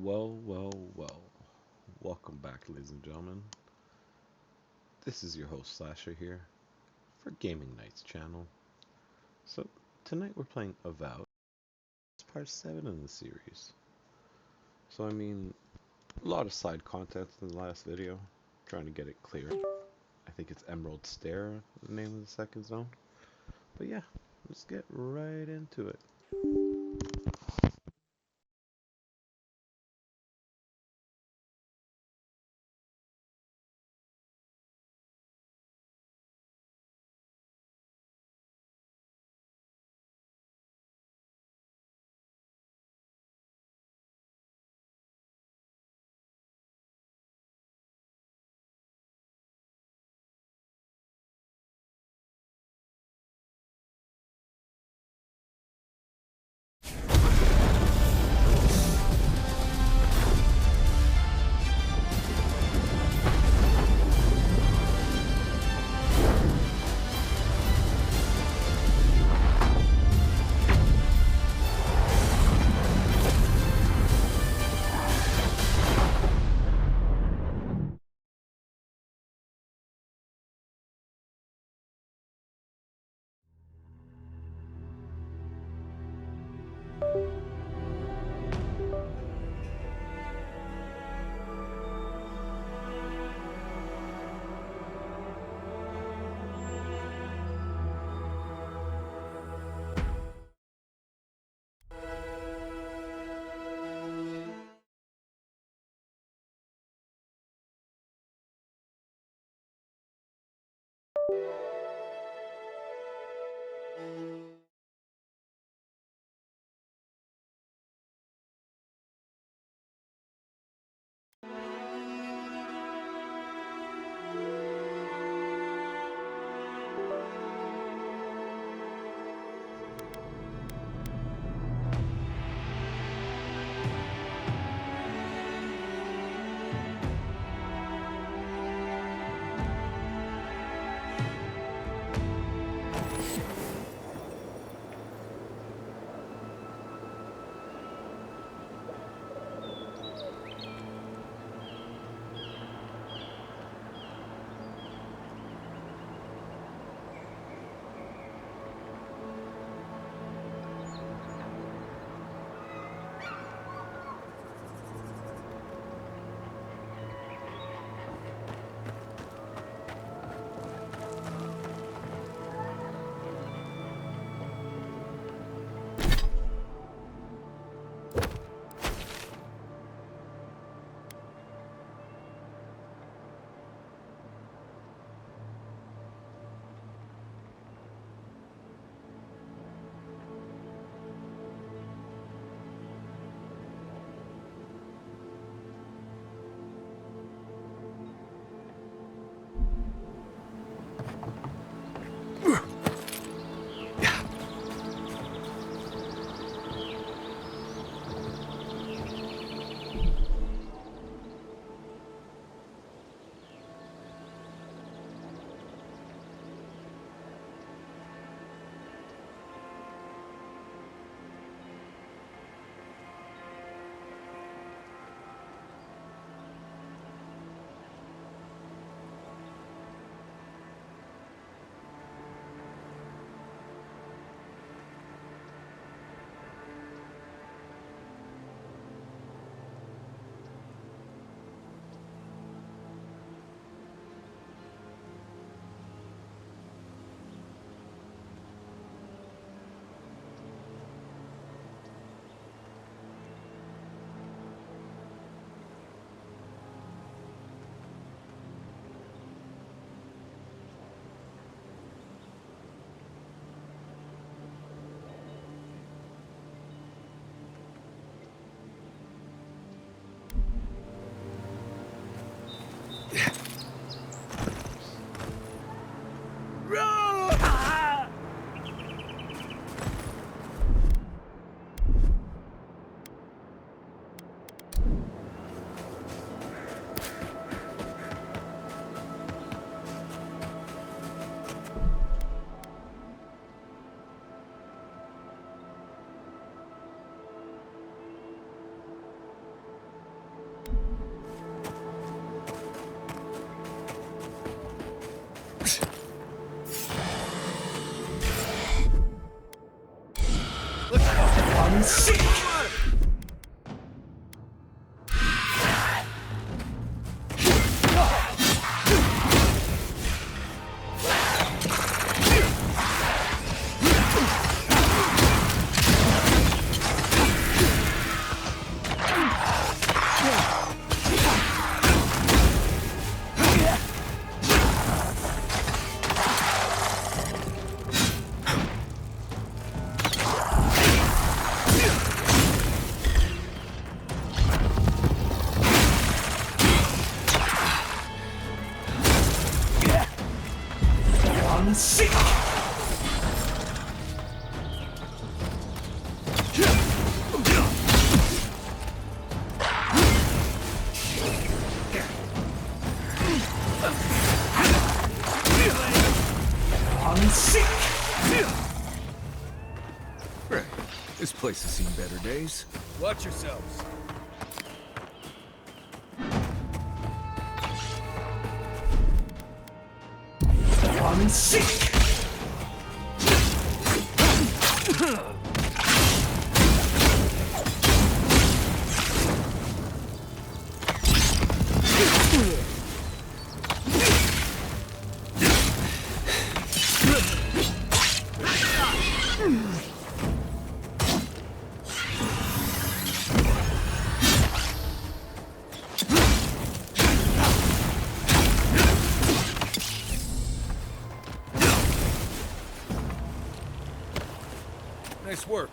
Well. Welcome back, ladies and gentlemen. This is your host Slasher here for Gaming Nights channel. So tonight we're playing Avowed. It's part 7 in the series. So a lot of side content in the last video, trying to get it clear. I think it's Emerald Stair, the name of the second zone. But yeah, let's get right into it. This place has seen better days. Watch yourselves. Nice work.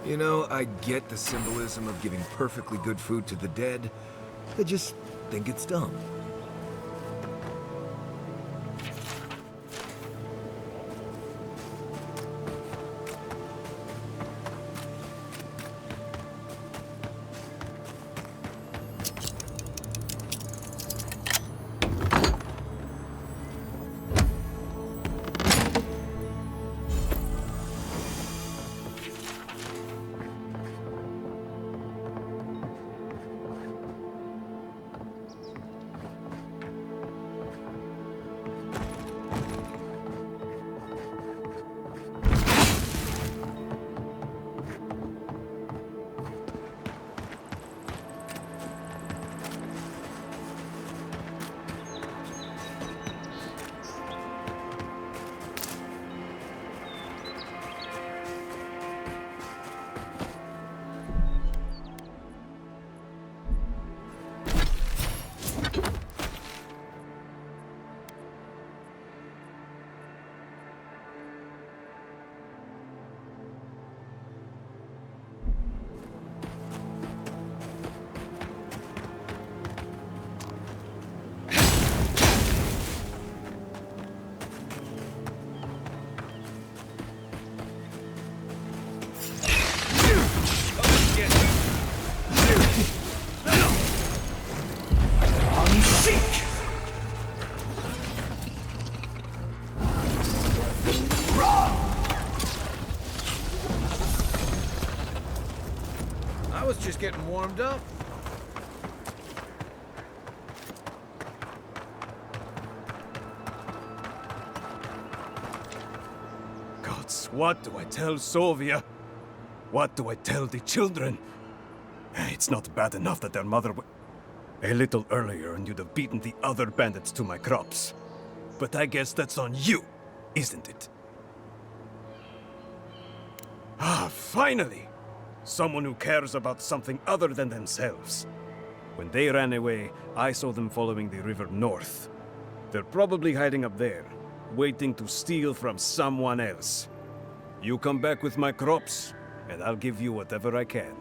You know, I get the symbolism of giving perfectly good food to the dead. I just think it's dumb. I was just getting warmed up. Gods, what do I tell Sovia? What do I tell the children? It's not bad enough that their mother a little earlier and you'd have beaten the other bandits to my crops. But I guess that's on you, isn't it? Ah, finally! Someone who cares about something other than themselves. When they ran away, I saw them following the river north. They're probably hiding up there, waiting to steal from someone else. You come back with my crops, and I'll give you whatever I can.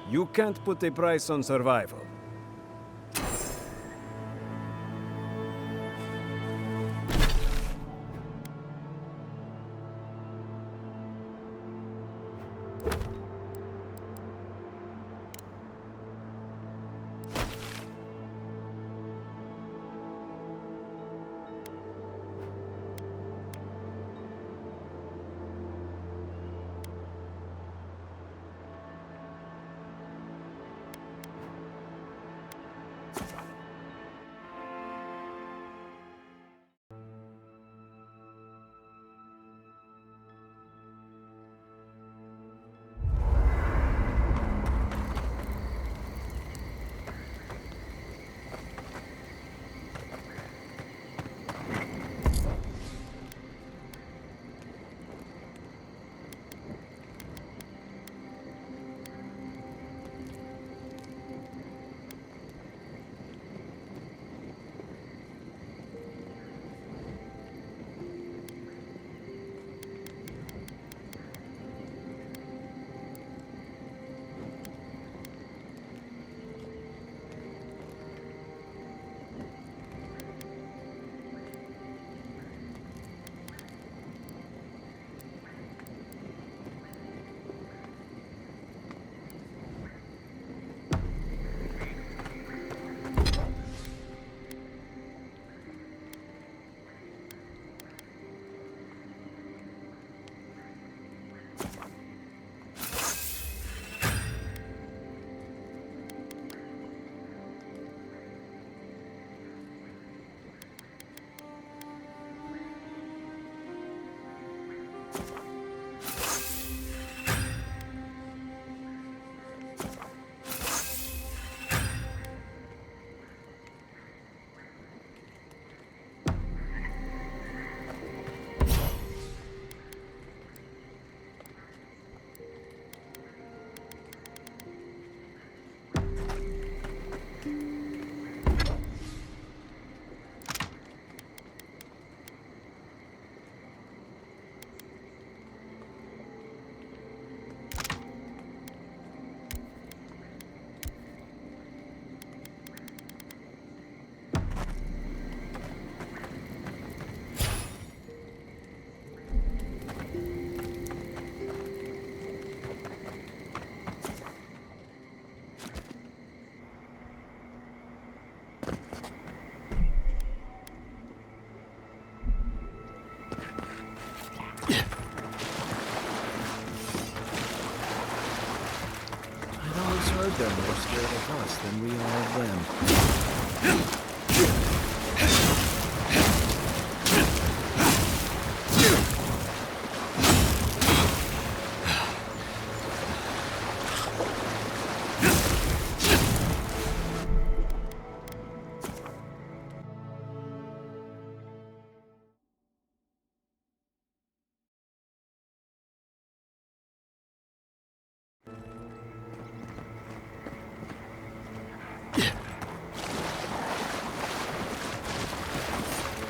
You can't put a price on survival. they're more scared of us than we are of them.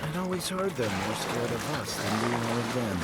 I'd always heard they're more scared of us than we are of them.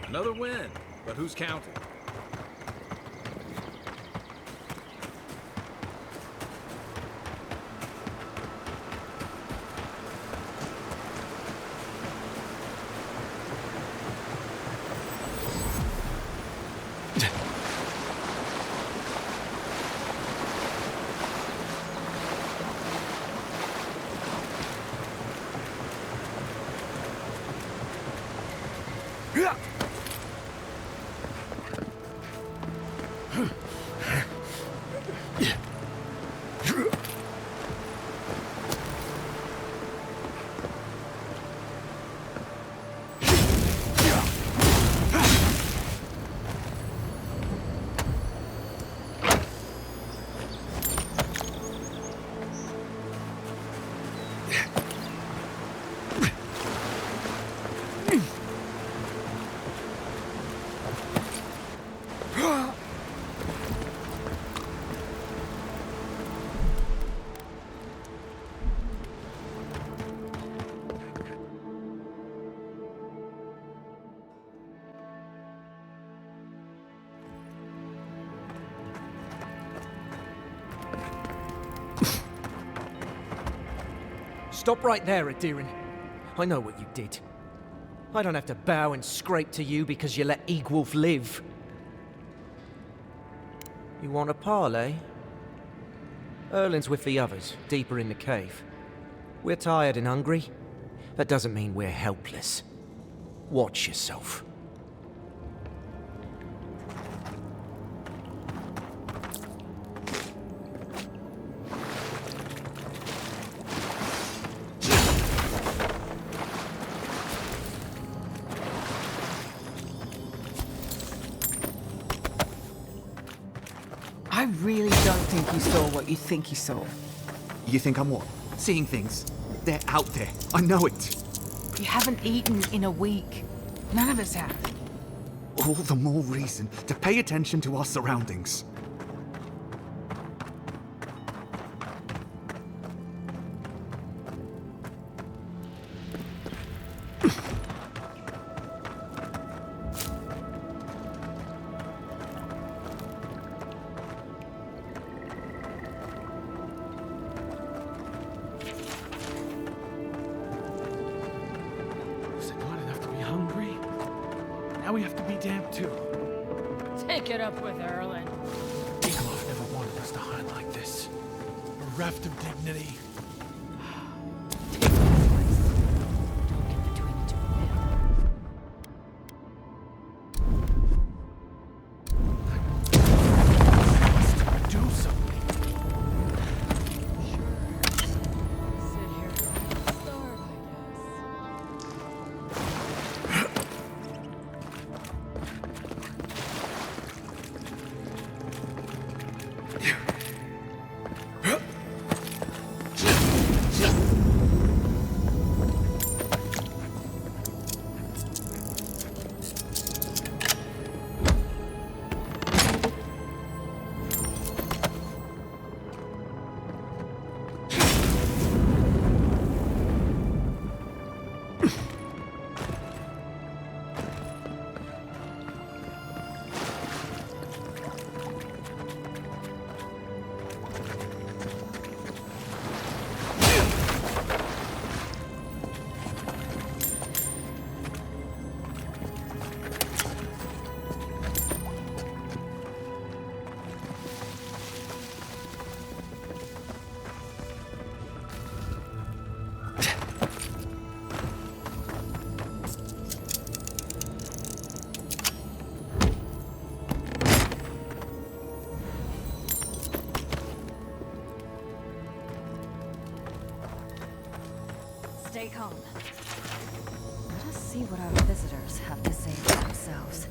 Another win, but who's counting? Stop right there, Adirin. I know what you did. I don't have to bow and scrape to you because you let Egwolf live. You want a parley? Erlin's with the others, deeper in the cave. We're tired and hungry. That doesn't mean we're helpless. Watch yourself. I really don't think you saw what you think you saw. You think I'm what? Seeing things? They're out there. I know it. You haven't eaten in a week. None of us have. All the more reason to pay attention to our surroundings. Now we have to be damned too. Take it up with Erlin. Egwolf never wanted us to hide like this. Bereft of dignity. Take my advice. Don't get between the two of them. Do something. Sit here and starve, I guess. Stay calm. Let us see what our visitors have to say for themselves.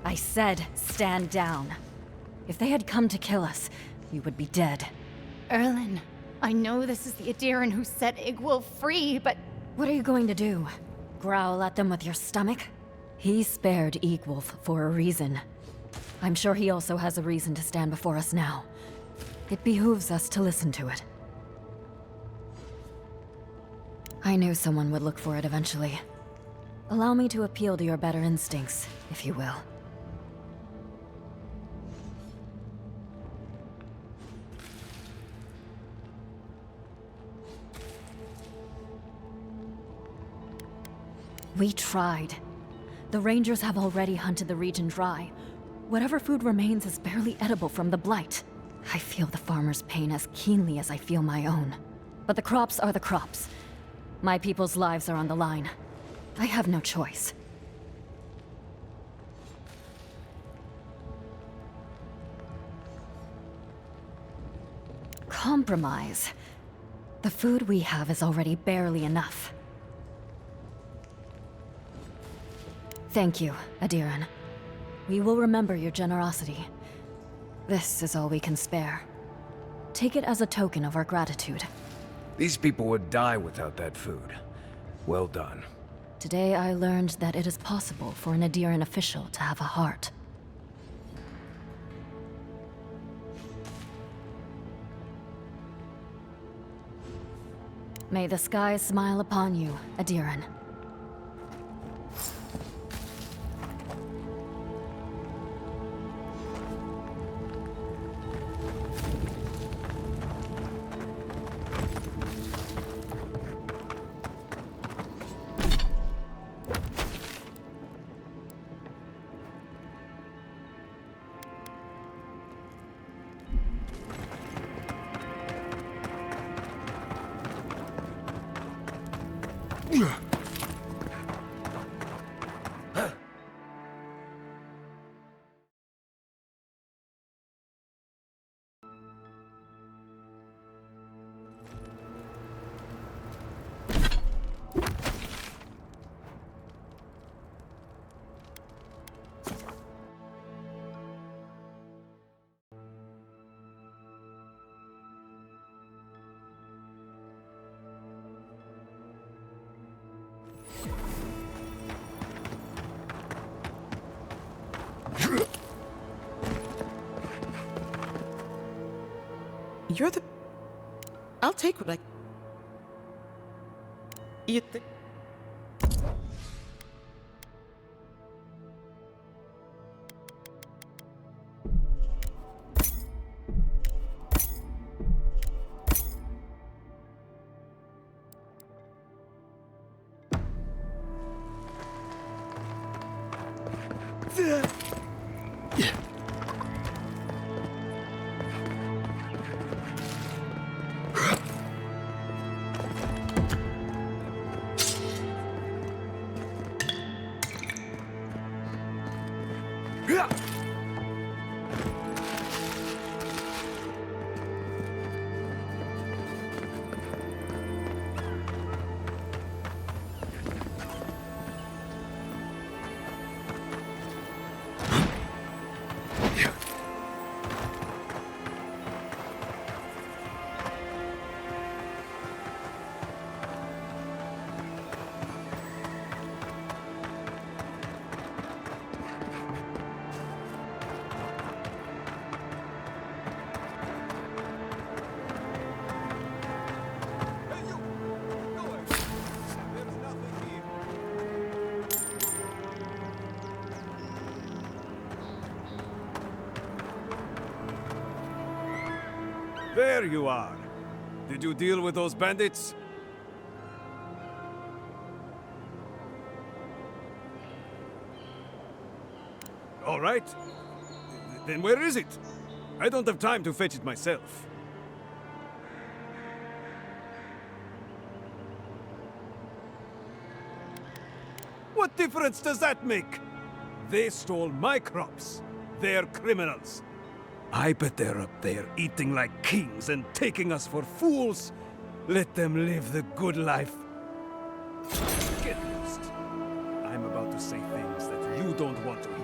I said, stand down. If they had come to kill us, we would be dead. Erlen, I know this is the Adiran who set Igwolf free, but... What are you going to do? Growl at them with your stomach? He spared Igwolf for a reason. I'm sure he also has a reason to stand before us now. It behooves us to listen to it. I knew someone would look for it eventually. Allow me to appeal to your better instincts, if you will. We tried. The Rangers have already hunted the region dry. Whatever food remains is barely edible from the blight. I feel the farmer's pain as keenly as I feel my own. But the crops are the crops. My people's lives are on the line. I have no choice. Compromise. The food we have is already barely enough. Thank you, Adiran. We will remember your generosity. This is all we can spare. Take it as a token of our gratitude. These people would die without that food. Well done. Today I learned that it is possible for an Adiran official to have a heart. May the skies smile upon you, Adiran. You're the... I'll take what I... You think... There you are. Did you deal with those bandits? All right. Then where is it? I don't have time to fetch it myself. What difference does that make? They stole my crops. They're criminals. I bet they're up there eating like kings and taking us for fools. Let them live the good life. Get lost. I'm about to say things that you don't want to hear.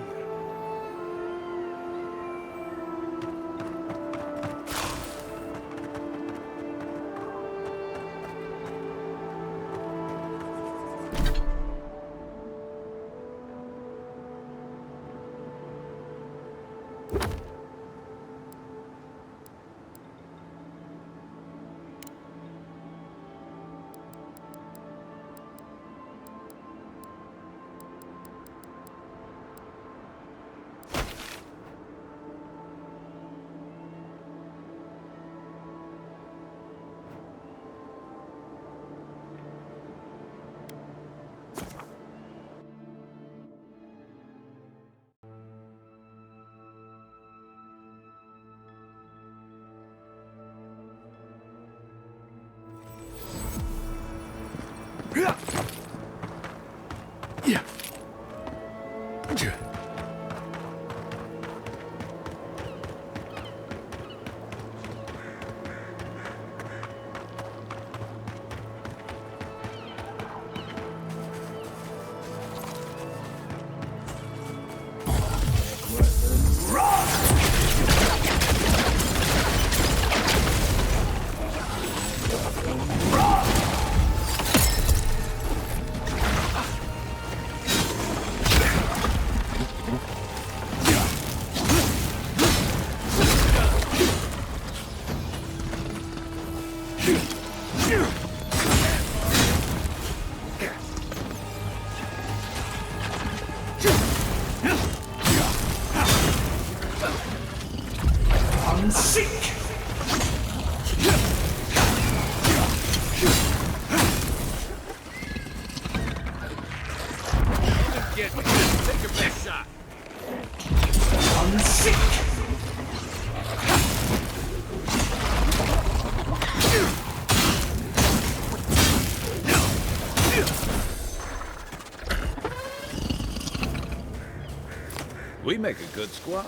We make a good squad.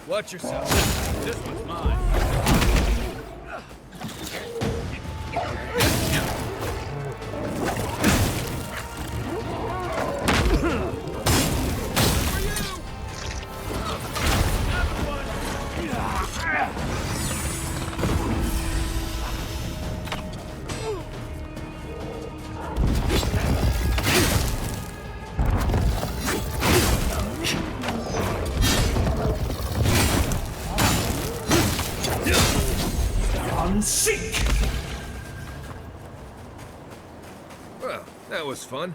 Watch yourself. This one's mine. Well, that was fun.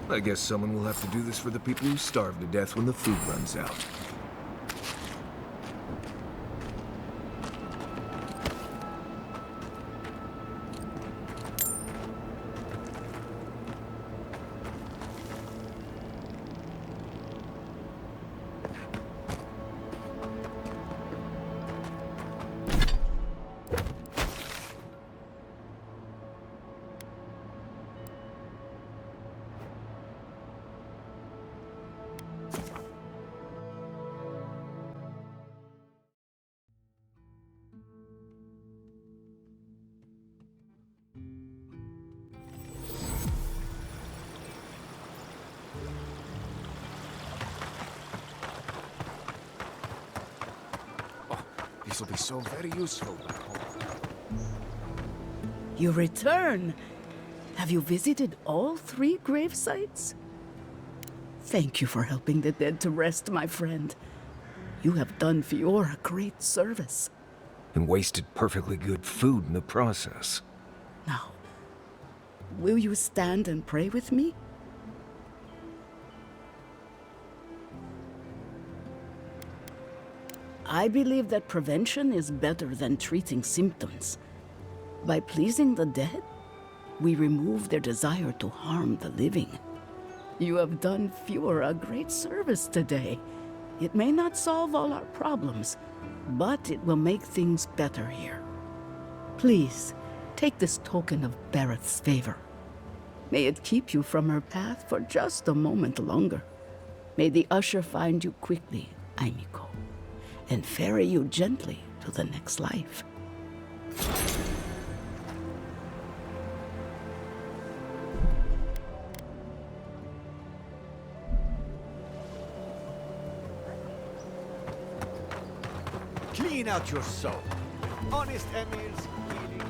I guess someone will have to do this for the people who starve to death when the food runs out. This will be so very useful back home. You return. Have you visited all 3 grave sites? Thank you for helping the dead to rest, my friend. You have done Fiora a great service. And wasted perfectly good food in the process. Now, will you stand and pray with me? I believe that prevention is better than treating symptoms. By pleasing the dead, we remove their desire to harm the living. You have done Fiora a great service today. It may not solve all our problems, but it will make things better here. Please, take this token of Barrett's favor. May it keep you from her path for just a moment longer. May the usher find you quickly, Aimiko, and ferry you gently to the next life. Clean out your soul. Honest Emil's healing.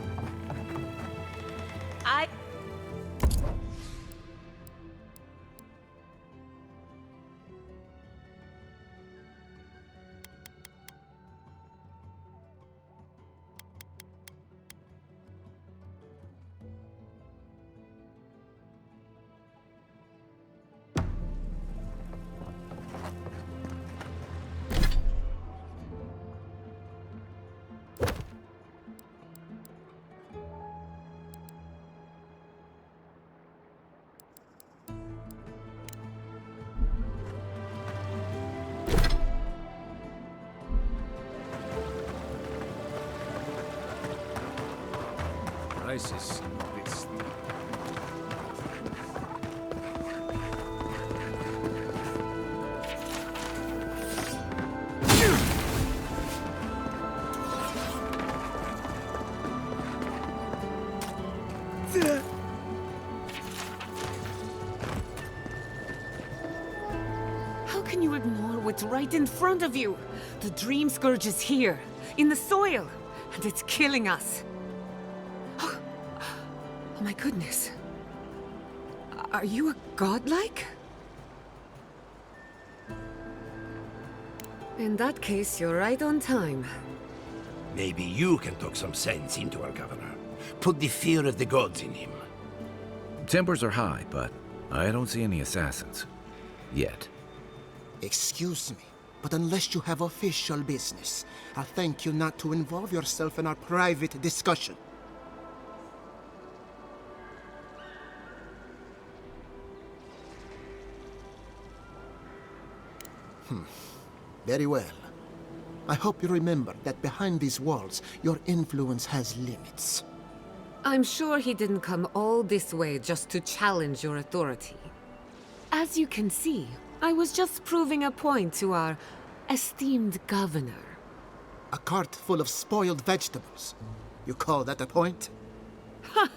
Crisis. It's... How can you ignore what's right in front of you? The Dream Scourge is here, in the soil, and it's killing us. Oh my goodness. Are you a godlike? In that case, you're right on time. Maybe you can talk some sense into our governor. Put the fear of the gods in him. Tempers are high, but I don't see any assassins. Yet. Excuse me, but unless you have official business, I'll thank you not to involve yourself in our private discussion. Very well. I hope you remember that behind these walls, your influence has limits. I'm sure he didn't come all this way just to challenge your authority. As you can see, I was just proving a point to our esteemed governor. A cart full of spoiled vegetables. You call that a point? Ha!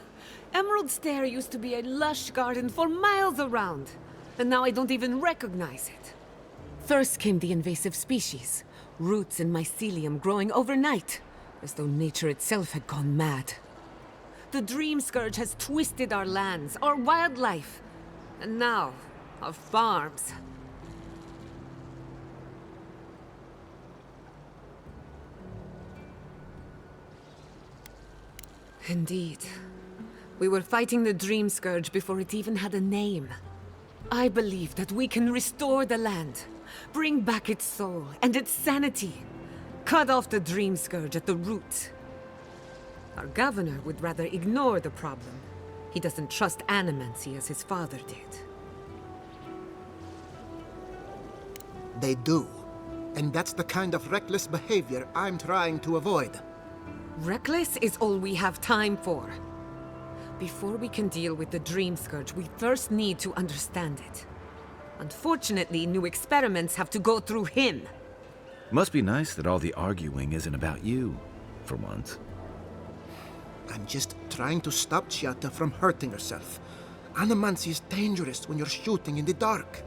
Emerald Stair used to be a lush garden for miles around, and now I don't even recognize it. First came the invasive species, roots and mycelium growing overnight, as though nature itself had gone mad. The Dream Scourge has twisted our lands, our wildlife, and now, our farms. Indeed. We were fighting the Dream Scourge before it even had a name. I believe that we can restore the land, bring back its soul and its sanity, cut off the Dream Scourge at the root. Our governor would rather ignore the problem. He doesn't trust Animancy as his father did. They do. And that's the kind of reckless behavior I'm trying to avoid. Reckless is all we have time for. Before we can deal with the Dream Scourge, we first need to understand it. Unfortunately, new experiments have to go through him. Must be nice that all the arguing isn't about you, for once. I'm just trying to stop Chiata from hurting herself. Animancy is dangerous when you're shooting in the dark.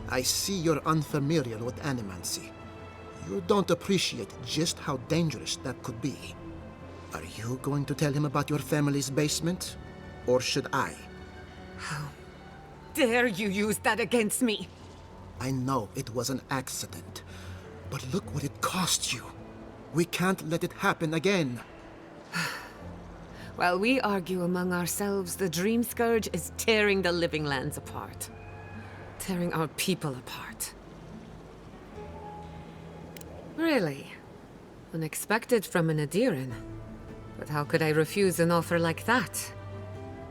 I see you're unfamiliar with Animancy. You don't appreciate just how dangerous that could be. Are you going to tell him about your family's basement? Or should I? How dare you use that against me? I know it was an accident, but look what it cost you. We can't let it happen again. While we argue among ourselves, the Dream Scourge is tearing the living lands apart. Tearing our people apart. Really? Unexpected from an Adiran. But how could I refuse an offer like that?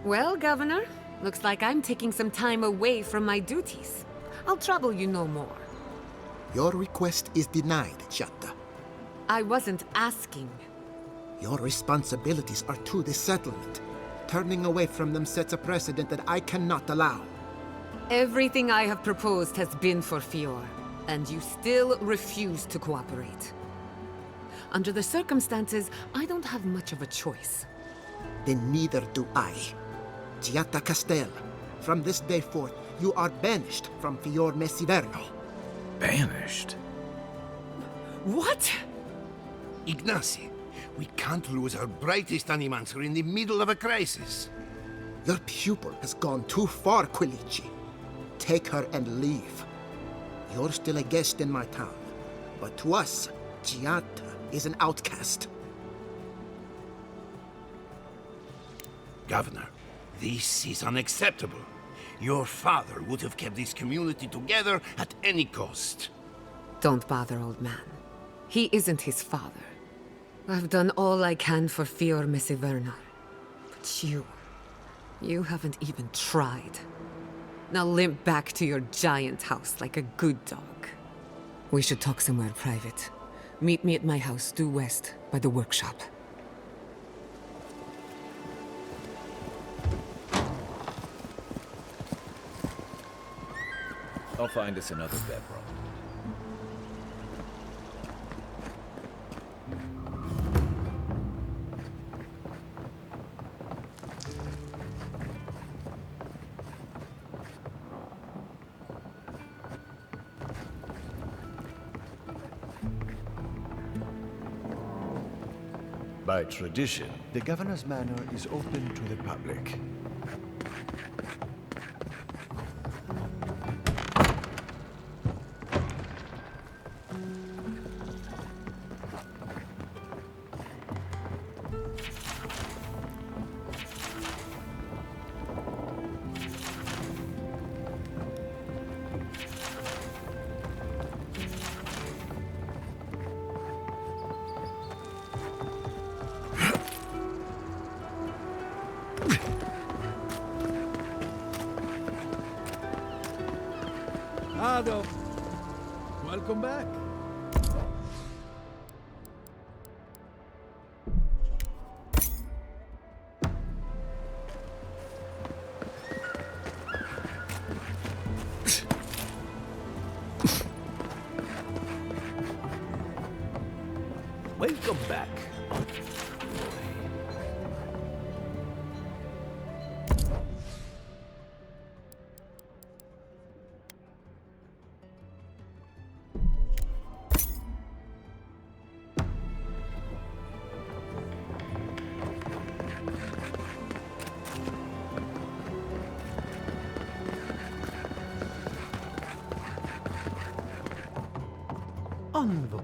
Well, Governor, looks like I'm taking some time away from my duties. I'll trouble you no more. Your request is denied, Chiata. I wasn't asking. Your responsibilities are to the settlement. Turning away from them sets a precedent that I cannot allow. Everything I have proposed has been for Fior, and you still refuse to cooperate. Under the circumstances, I don't have much of a choice. Then neither do I. Chiata Castel, from this day forth, you are banished from Fior Mesiverno. Banished? What? Ignacy, we can't lose our brightest animancer in the middle of a crisis. Your pupil has gone too far, Quilici. Take her and leave. You're still a guest in my town, but to us, Chiata is an outcast. Governor, this is unacceptable. Your father would have kept this community together at any cost. Don't bother, old man. He isn't his father. I've done all I can for Fior Mesiverno. But you haven't even tried. Now limp back to your giant house like a good dog. We should talk somewhere private. Meet me at my house due west by the workshop. I'll find us another bedroom. By tradition, the governor's manor is open to the public. Ado, welcome back. Welcome back. Convo.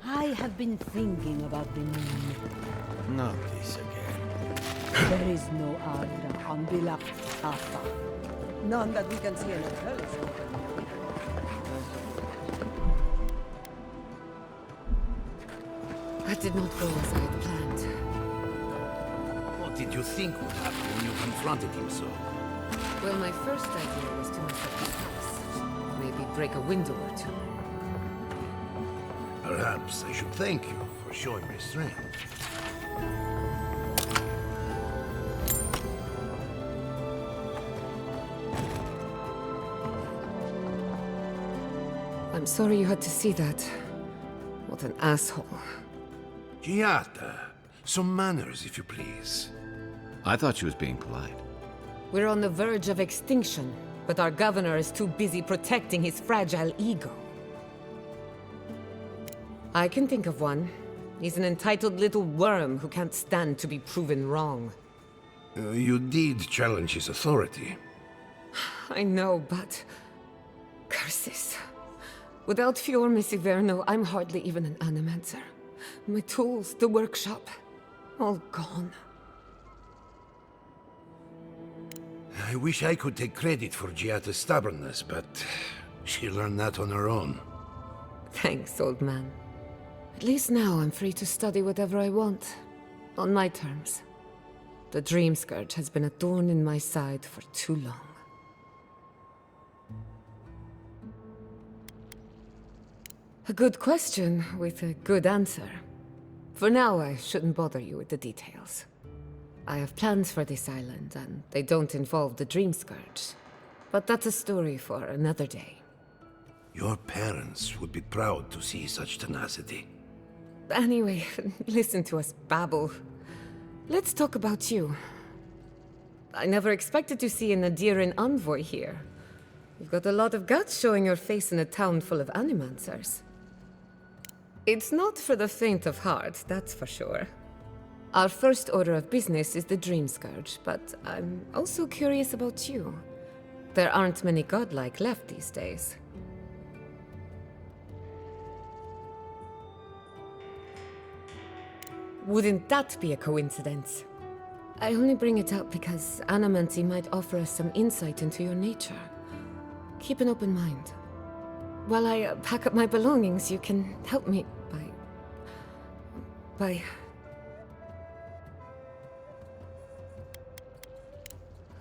I have been thinking about the moon. Not this again. There is no other on Bila Alpha. None that we can see in the telescope. That did not go as I had planned. What did you think would happen when you confronted him so? Well, my first idea was to mess up his house. Maybe break a window or two. Perhaps I should thank you for showing restraint. I'm sorry you had to see that. What an asshole. Giata, some manners, if you please. I thought she was being polite. We're on the verge of extinction, but our governor is too busy protecting his fragile ego. I can think of one. He's an entitled little worm who can't stand to be proven wrong. You did challenge his authority. I know, but... curses. Without Fior Misiverno, I'm hardly even an animancer. My tools, the workshop, all gone. I wish I could take credit for Giata's stubbornness, but she learned that on her own. Thanks, old man. At least now I'm free to study whatever I want. On my terms. The Dream Scourge has been a thorn in my side for too long. A good question with a good answer. For now, I shouldn't bother you with the details. I have plans for this island, and they don't involve the Dream Scourge. But that's a story for another day. Your parents would be proud to see such tenacity. Anyway, listen to us babble. Let's talk about you. I never expected to see an Adiran envoy here. You've got a lot of guts showing your face in a town full of animancers. It's not for the faint of heart, that's for sure. Our first order of business is the Dream Scourge, but I'm also curious about you. There aren't many godlike left these days. Wouldn't that be a coincidence? I only bring it up because Animancy might offer us some insight into your nature. Keep an open mind. While I pack up my belongings, you can help me by...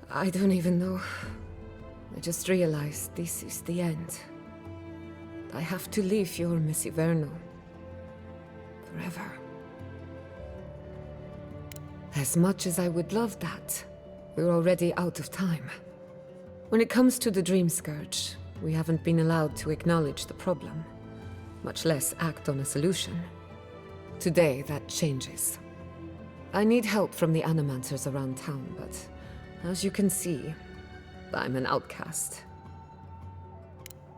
I don't even know. I just realized this is the end. I have to leave your Misiverno. Forever. As much as I would love that, we're already out of time. When it comes to the Dream Scourge, we haven't been allowed to acknowledge the problem, much less act on a solution. Today, that changes. I need help from the animancers around town, but as you can see, I'm an outcast.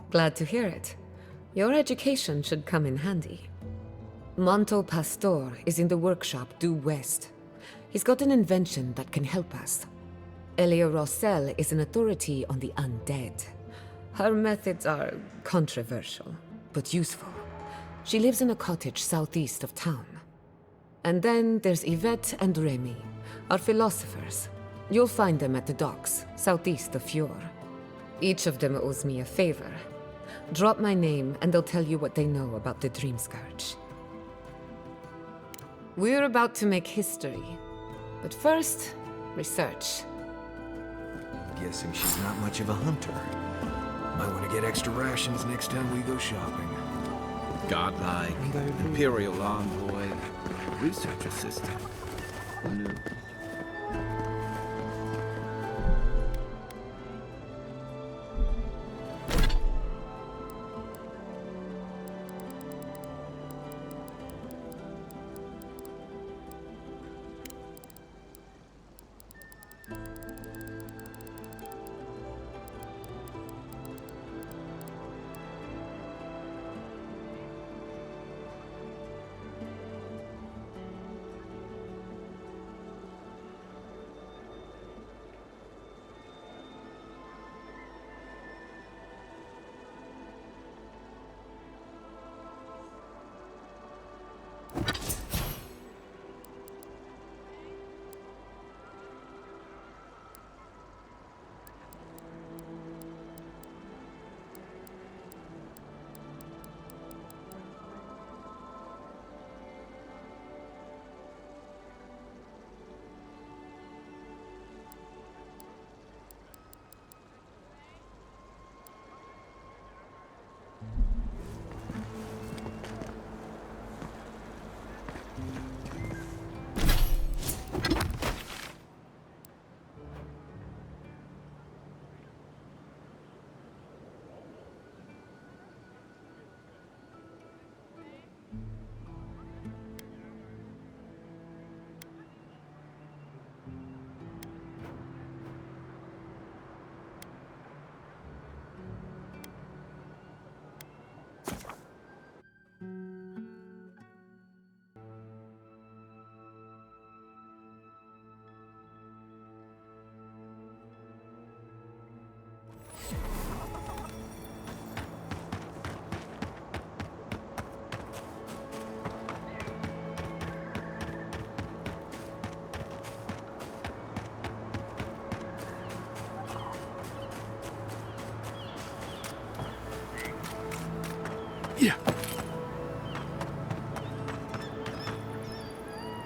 Glad to hear it. Your education should come in handy. Monto Pastor is in the workshop due west. He's got an invention that can help us. Elia Rossell is an authority on the undead. Her methods are controversial, but useful. She lives in a cottage southeast of town. And then there's Yvette and Remy, our philosophers. You'll find them at the docks, southeast of Fjord. Each of them owes me a favor. Drop my name and they'll tell you what they know about the Dream Scourge. We're about to make history. But first, research. Guessing she's not much of a hunter. Might want to get extra rations next time we go shopping. Godlike, Imperial Envoy, Research Assistant. Who knew?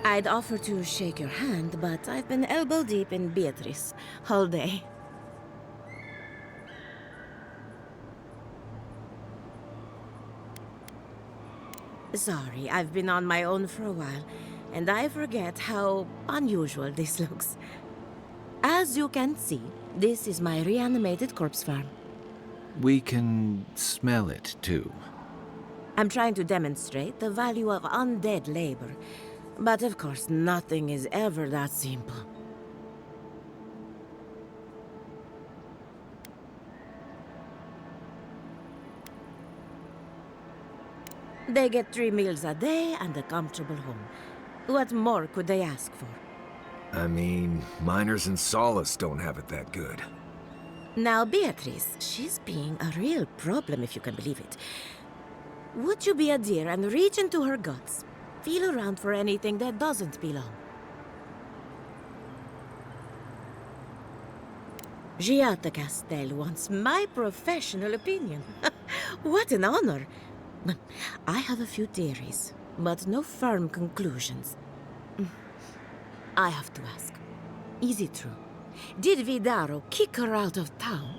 I'd offer to shake your hand, but I've been elbow deep in Beatrice all day. Sorry, I've been on my own for a while, and I forget how unusual this looks. As you can see, this is my reanimated corpse farm. We can smell it, too. I'm trying to demonstrate the value of undead labor, but of course nothing is ever that simple. They get 3 meals a day and a comfortable home. What more could they ask for? I mean, miners in Solace don't have it that good. Now, Beatrice, she's being a real problem, if you can believe it. Would you be a dear and reach into her guts? Feel around for anything that doesn't belong. Giatta Castel wants my professional opinion. What an honor! I have a few theories, but no firm conclusions. I have to ask, is it true? Did Vidaro kick her out of town?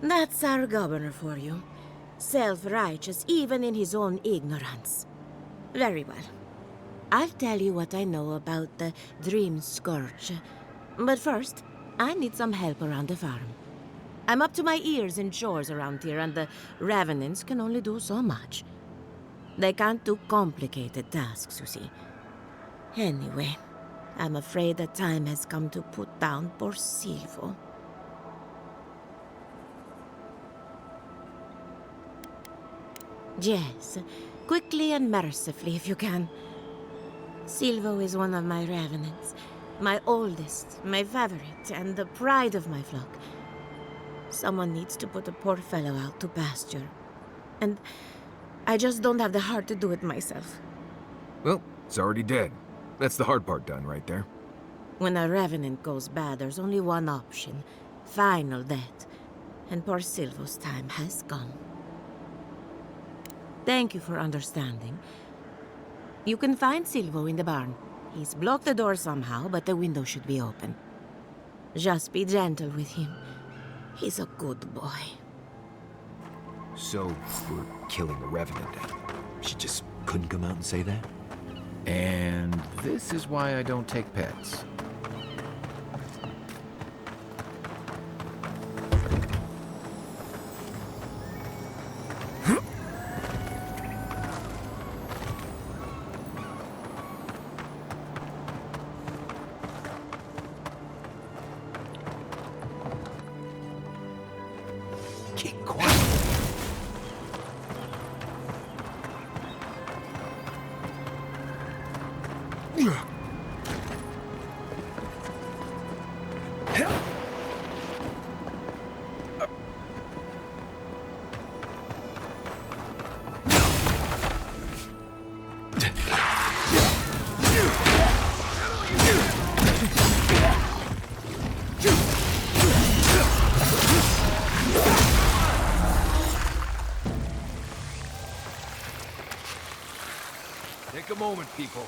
That's our governor for you. Self-righteous even in his own ignorance. Very well. I'll tell you what I know about the Dream Scourge. But first, I need some help around the farm. I'm up to my ears in chores around here, and the Revenants can only do so much. They can't do complicated tasks, you see. Anyway, I'm afraid the time has come to put down poor Silvo. Yes, quickly and mercifully if you can. Silvo is one of my Revenants. My oldest, my favorite, and the pride of my flock. Someone needs to put a poor fellow out to pasture. And I just don't have the heart to do it myself. Well, it's already dead. That's the hard part done right there. When a Revenant goes bad, there's only one option. Final death. And poor Silvo's time has come. Thank you for understanding. You can find Silvo in the barn. He's blocked the door somehow, but the window should be open. Just be gentle with him. He's a good boy. So, we're killing a Revenant. She just couldn't come out and say that? And this is why I don't take pets. Take a moment, people.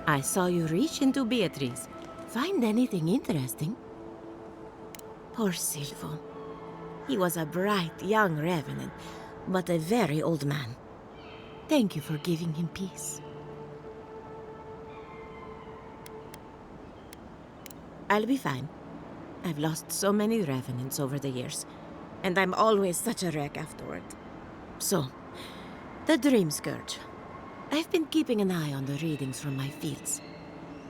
I saw you reach into Beatrice. Find anything interesting? Poor Silvo. He was a bright young revenant, but a very old man. Thank you for giving him peace. I'll be fine. I've lost so many revenants over the years, and I'm always such a wreck afterward. So, the Dream Scourge. I've been keeping an eye on the readings from my fields.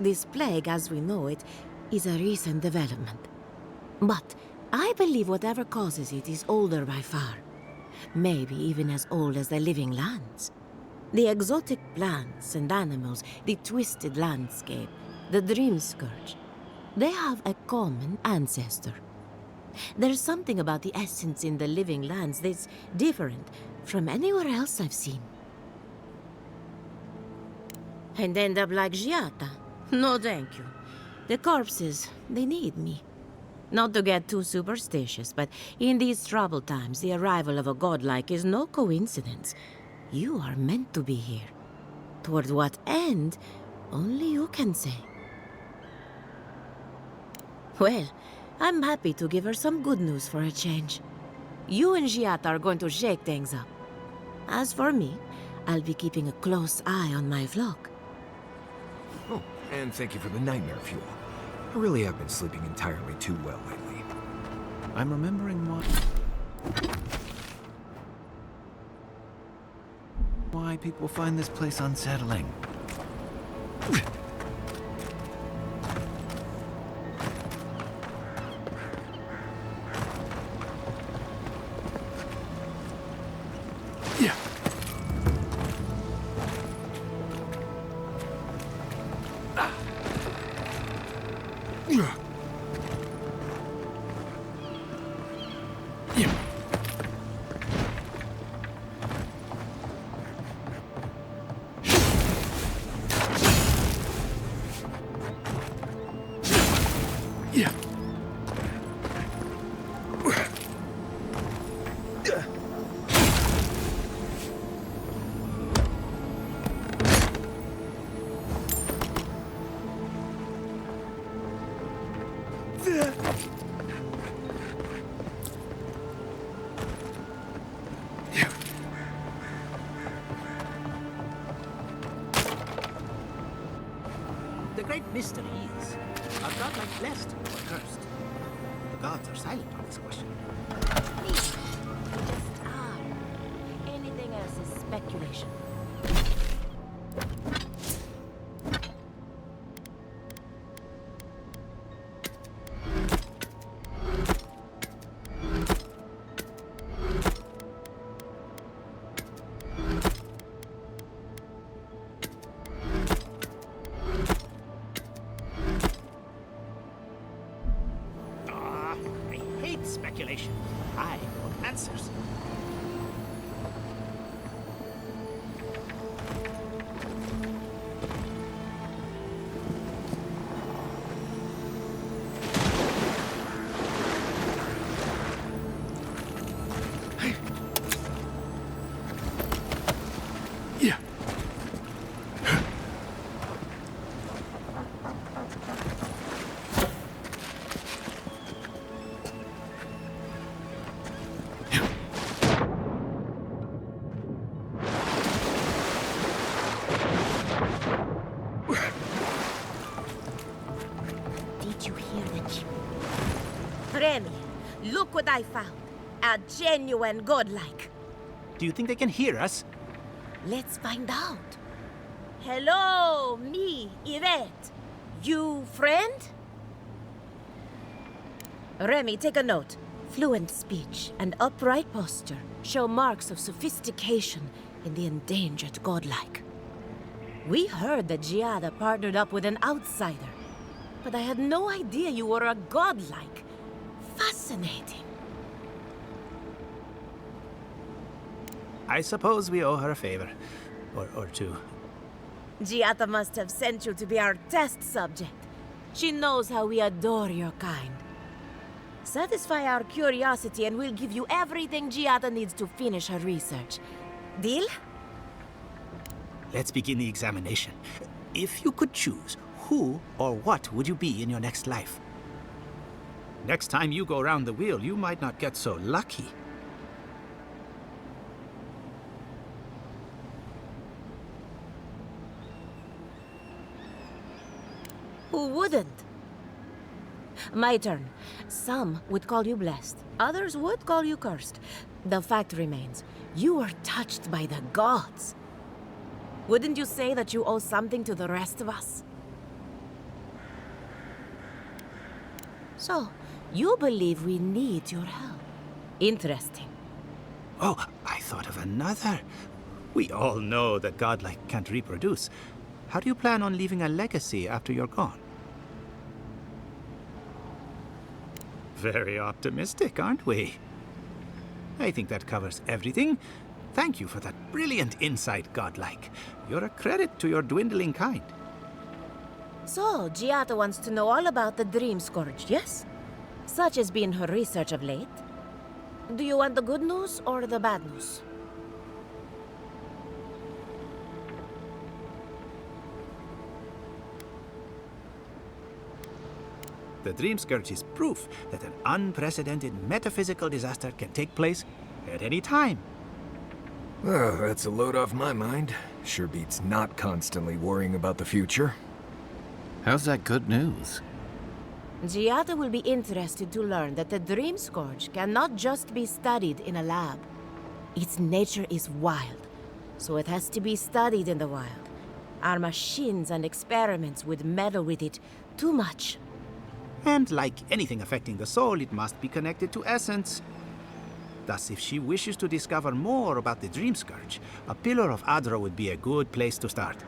This plague, as we know it, is a recent development. But I believe whatever causes it is older by far. Maybe even as old as the living lands. The exotic plants and animals, the twisted landscape, the Dream Scourge. They have a common ancestor. There's something about the essence in the living lands that's different from anywhere else I've seen. And end up like Giata. No thank you. The corpses, they need me. Not to get too superstitious, but in these troubled times, the arrival of a godlike is no coincidence. You are meant to be here. Toward what end, only you can say. Well, I'm happy to give her some good news for a change. You and Giata are going to shake things up. As for me, I'll be keeping a close eye on my flock. Oh, and thank you for the nightmare fuel. I really have been sleeping entirely too well lately. I'm remembering why people find this place unsettling. The great mystery is, are godlike blessed or cursed? The gods are silent on this question. They just are. Anything else is speculation. Speculation. I want answers. I found. A genuine godlike. Do you think they can hear us? Let's find out. Hello, me, Yvette. You friend? Remy, take a note. Fluent speech and upright posture show marks of sophistication in the endangered godlike. We heard that Giada partnered up with an outsider, but I had no idea you were a godlike. Fascinating. I suppose we owe her a favor. Or two. Giada must have sent you to be our test subject. She knows how we adore your kind. Satisfy our curiosity and we'll give you everything Giada needs to finish her research. Deal? Let's begin the examination. If you could choose, who or what would you be in your next life? Next time you go around the wheel, you might not get so lucky. Who wouldn't? My turn. Some would call you blessed. Others would call you cursed. The fact remains, you were touched by the gods. Wouldn't you say that you owe something to the rest of us? So, you believe we need your help. Interesting. Oh, I thought of another. We all know that godlike can't reproduce. How do you plan on leaving a legacy after you're gone? Very optimistic, aren't we? I think that covers everything. Thank you for that brilliant insight, godlike. You're a credit to your dwindling kind. So, Giada wants to know all about the Dream Scourge, yes? Such has been her research of late. Do you want the good news or the bad news? The Dream Scourge is proof that an unprecedented metaphysical disaster can take place at any time. Oh, that's a load off my mind. Sure beats not constantly worrying about the future. How's that good news? Giada will be interested to learn that the Dream Scourge cannot just be studied in a lab. Its nature is wild, so it has to be studied in the wild. Our machines and experiments would meddle with it too much. And like anything affecting the soul, it must be connected to essence. Thus, if she wishes to discover more about the Dream Scourge, a Pillar of Adra would be a good place to start.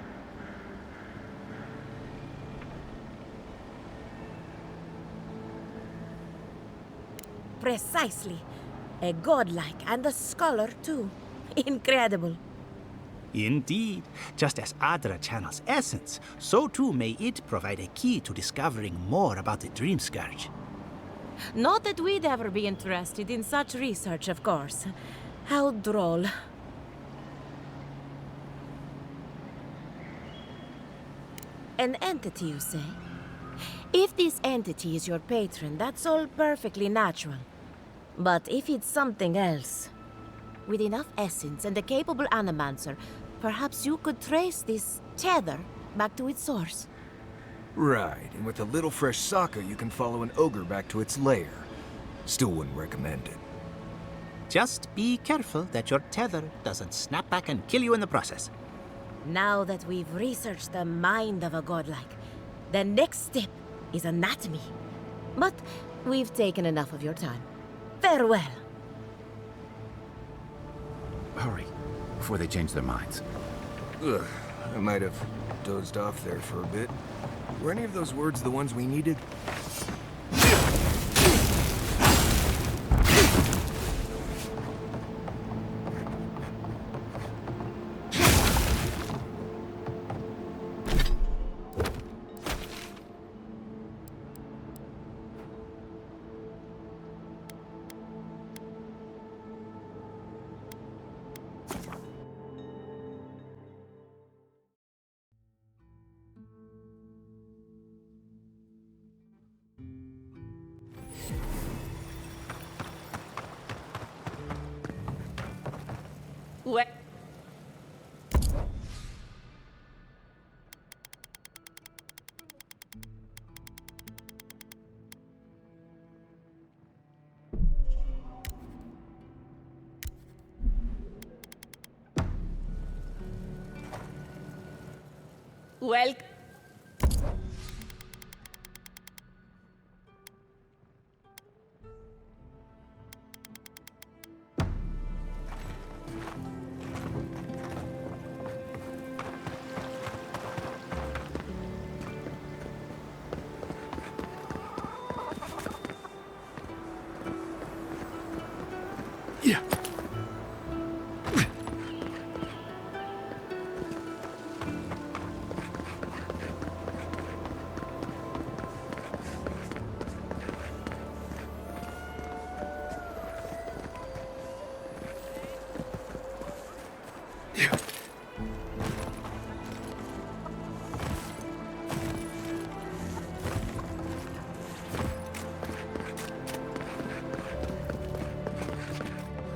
Precisely. A godlike and a scholar, too. Incredible. Indeed. Just as Adra channels essence, so too may it provide a key to discovering more about the Dream Scourge. Not that we'd ever be interested in such research, of course. How droll. An entity, you say? If this entity is your patron, that's all perfectly natural. But if it's something else, with enough essence and a capable animancer, perhaps you could trace this tether back to its source. Right, and with a little fresh sake, you can follow an ogre back to its lair. Still wouldn't recommend it. Just be careful that your tether doesn't snap back and kill you in the process. Now that we've researched the mind of a godlike, the next step is anatomy. But we've taken enough of your time. Farewell. Hurry, before they change their minds. Ugh, I might have dozed off there for a bit. Were any of those words the ones we needed? What? Well...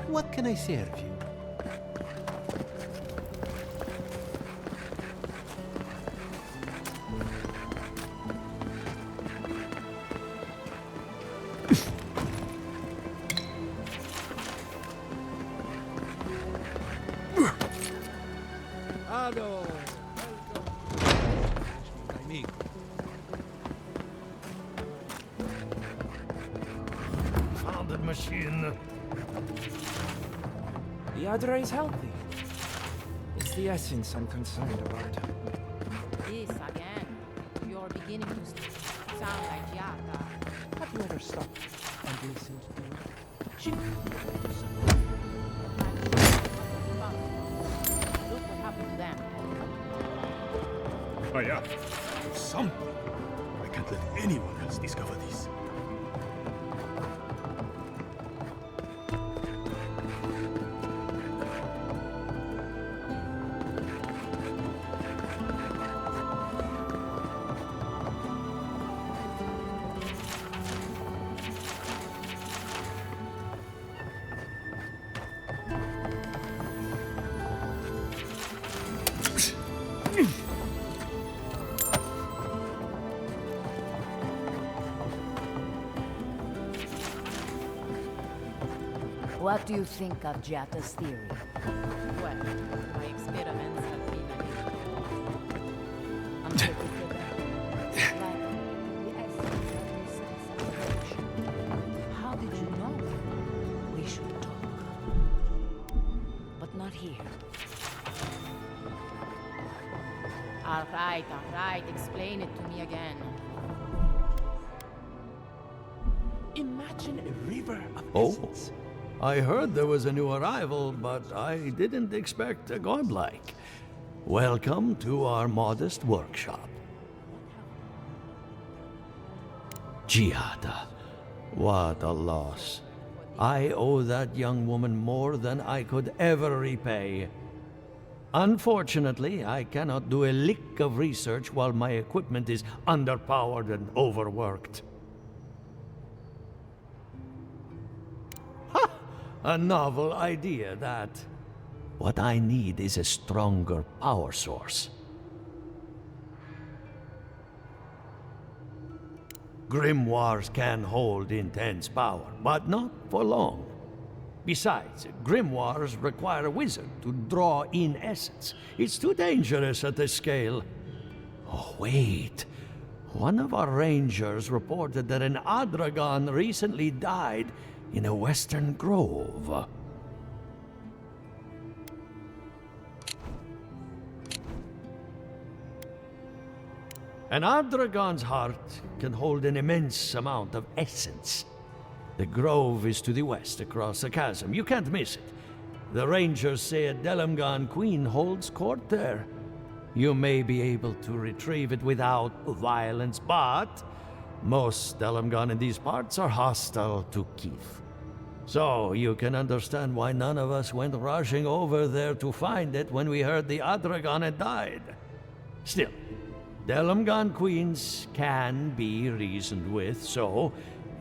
What can I serve you? Ado! Amigo. Founded machine. The Adra is healthy. It's the essence I'm concerned about. This again. You're beginning to sound like Yata. Have you ever stopped and listened to her? She... Look what happened to them. Oh yeah, something. I can't let anyone else discover this. What do you think of Jata's theory? Well, my experiments have been a little unpredictable. Like the essence of your sense of direction. How did you know? We should talk. But not here. All right. Explain it to me again. Imagine a river of Oh, essence. I heard there was a new arrival, but I didn't expect a godlike. Welcome to our modest workshop. Giada, what a loss. I owe that young woman more than I could ever repay. Unfortunately, I cannot do a lick of research while my equipment is underpowered and overworked. A novel idea, that. What I need is a stronger power source. Grimoires can hold intense power, but not for long. Besides, grimoires require a wizard to draw in essence. It's too dangerous at this scale. Oh, wait. One of our rangers reported that an Adragon recently died in a western grove. An Adragon's heart can hold an immense amount of essence. The grove is to the west, across the chasm. You can't miss it. The rangers say a Delamgan queen holds court there. You may be able to retrieve it without violence, but most Delamgan in these parts are hostile to Keith. So you can understand why none of us went rushing over there to find it when we heard the Adragon had died. Still, Delamgan queens can be reasoned with, so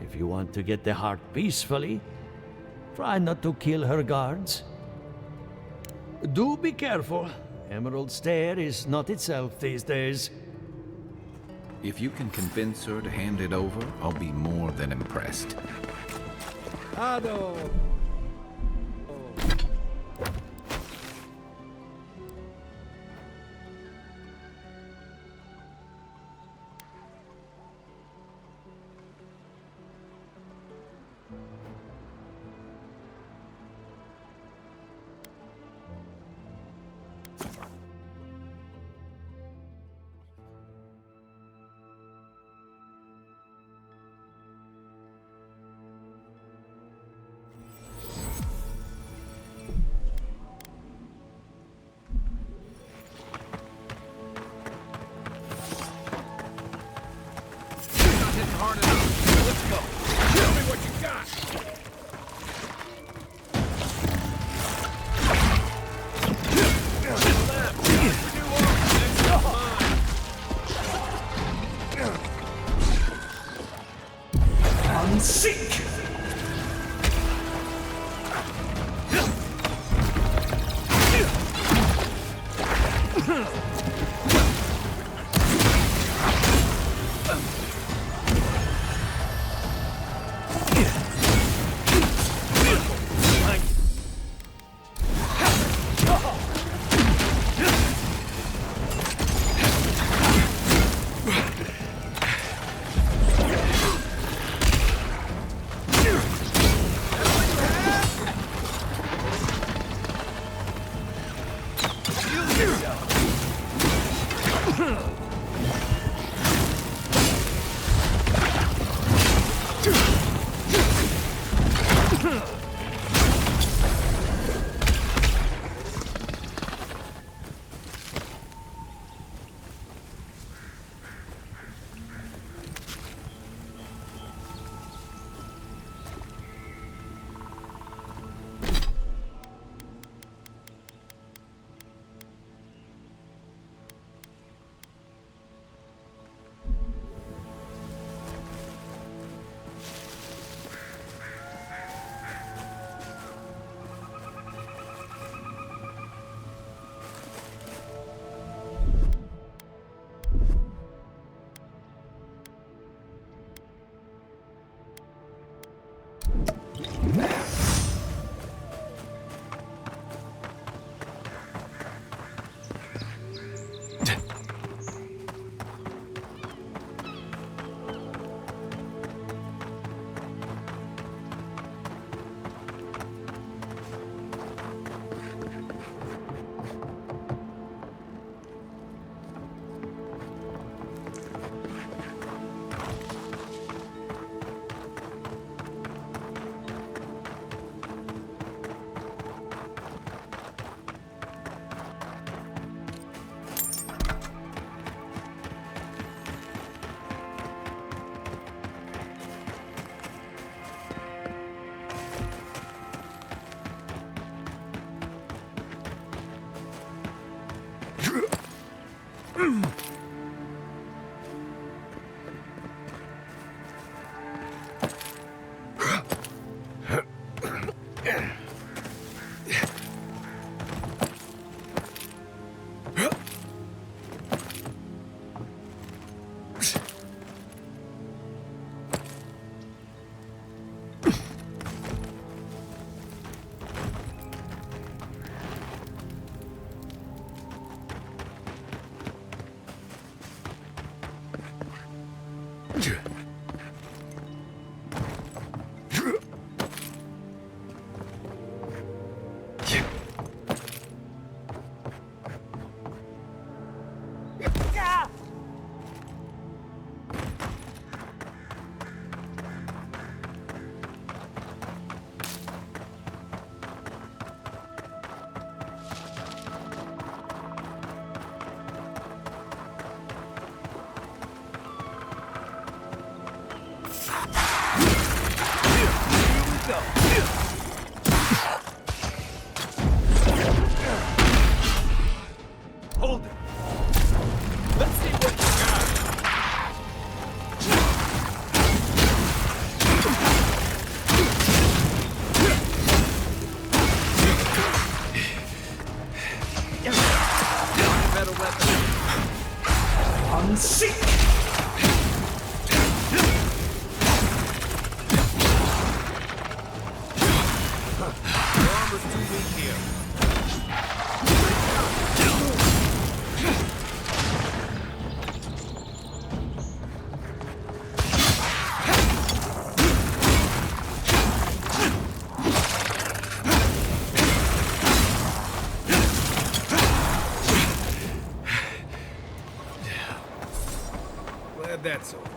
if you want to get the heart peacefully, try not to kill her guards. Do be careful. Emerald Stair is not itself these days. If you can convince her to hand it over, I'll be more than impressed. Ado! That's all.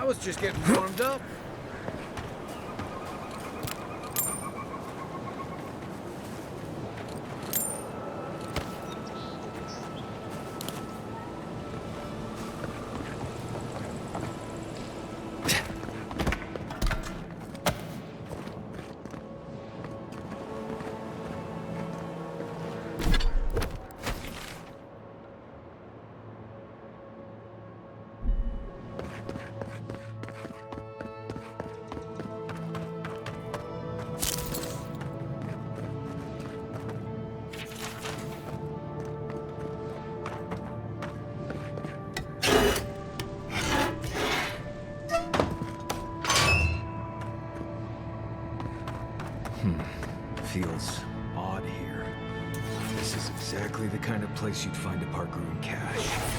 was just getting warmed up. Feels odd here. This is exactly the kind of place you'd find a Pargoon cache.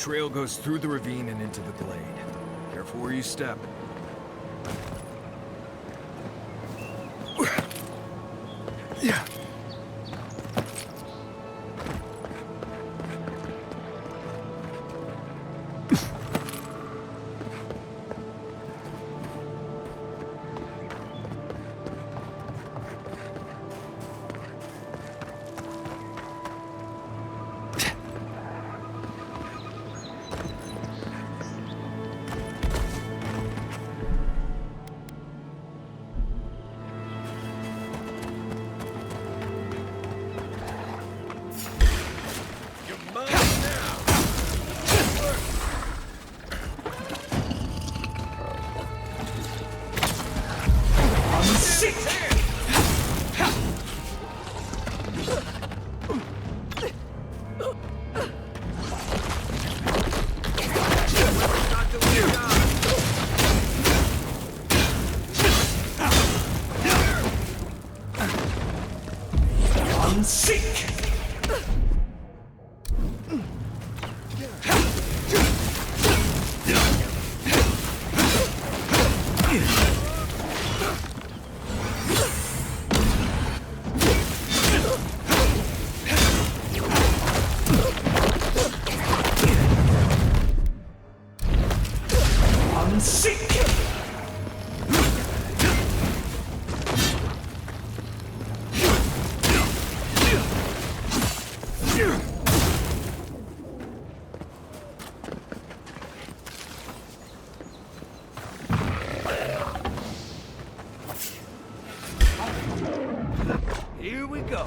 The trail goes through the ravine and into the glade. Careful where you step. Yeah. Here we go.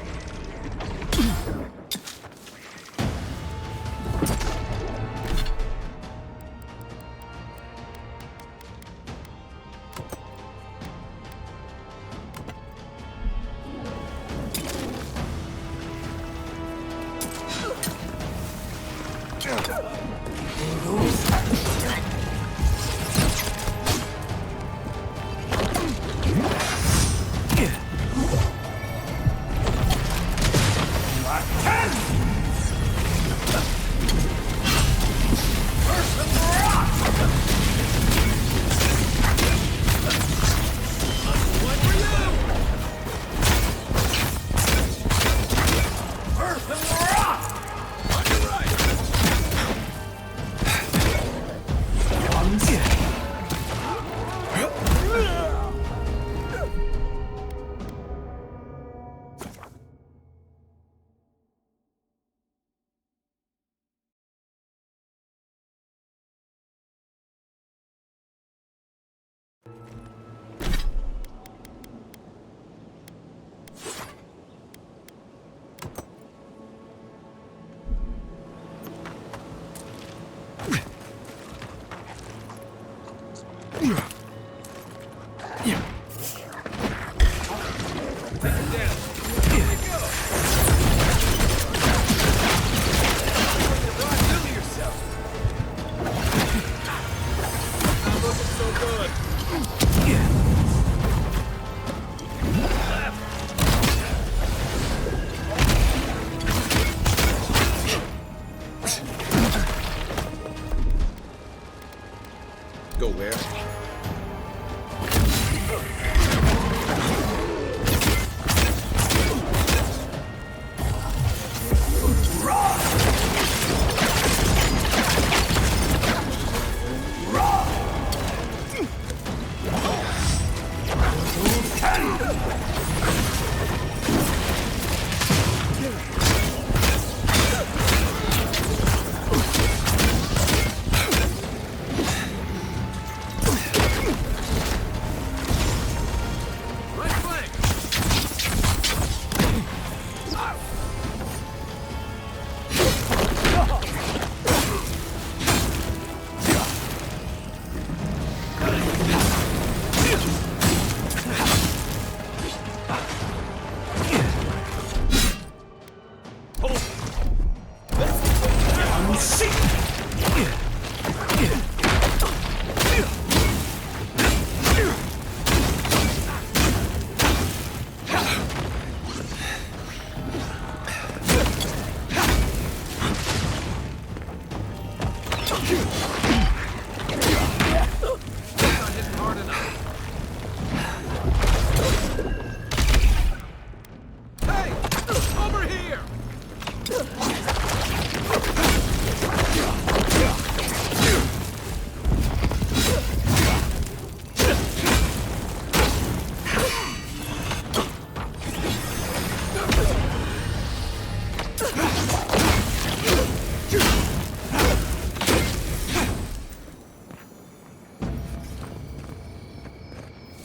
Go where?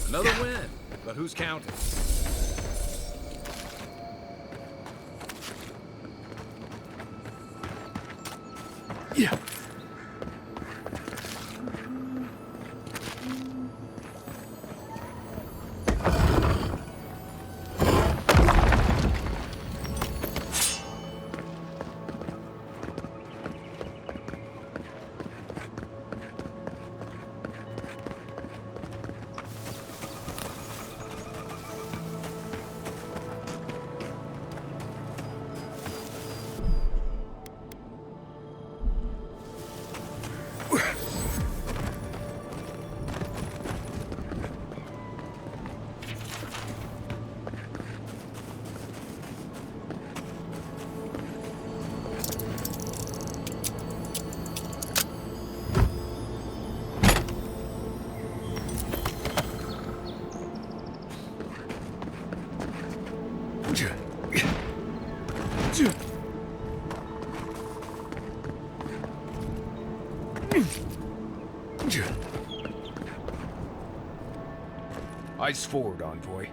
Another win, but who's counting? Yeah. Ice forward, Envoy.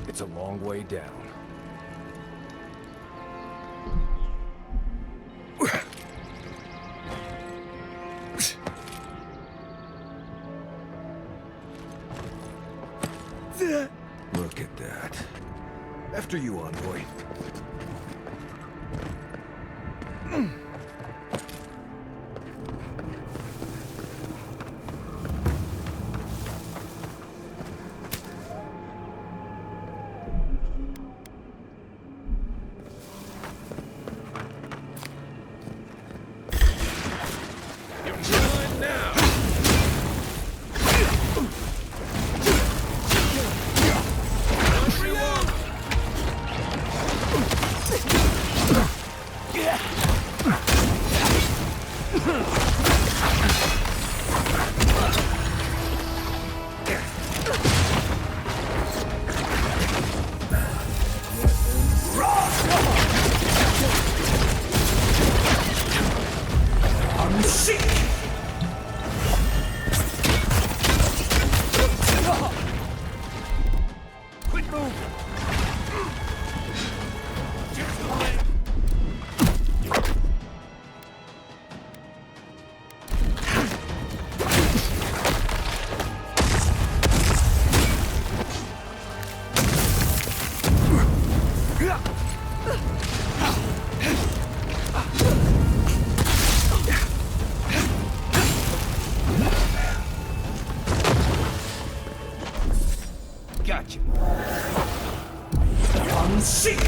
It's a long way down. Look at that. After you, Envoy. Gotcha. I'm sick.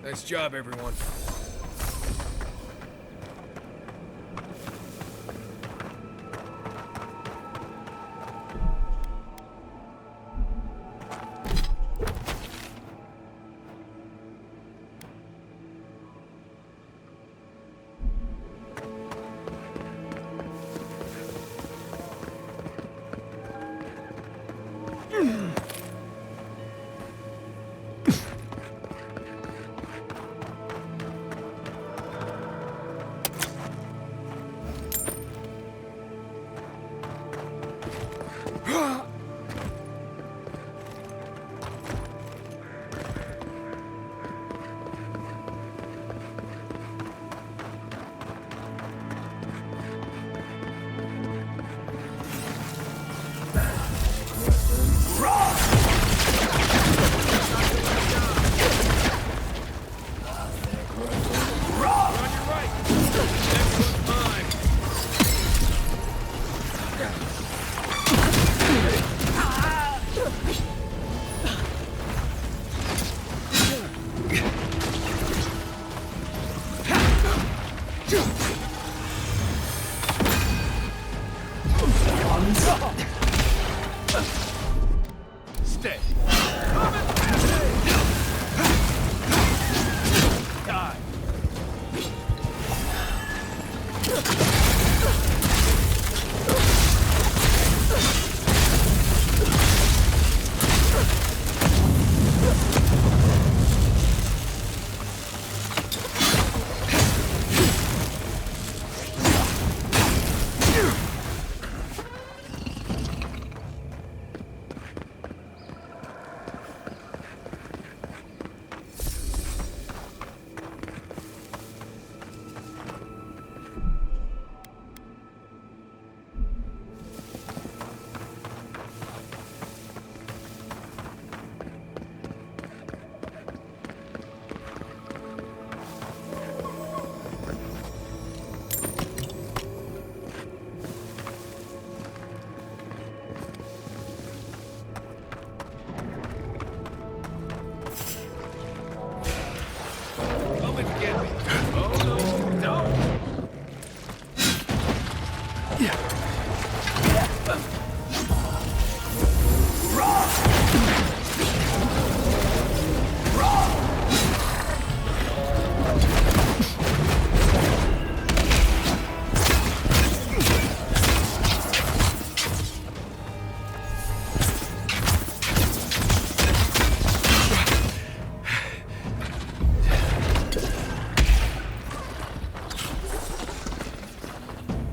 Nice job, everyone. Stay. Die.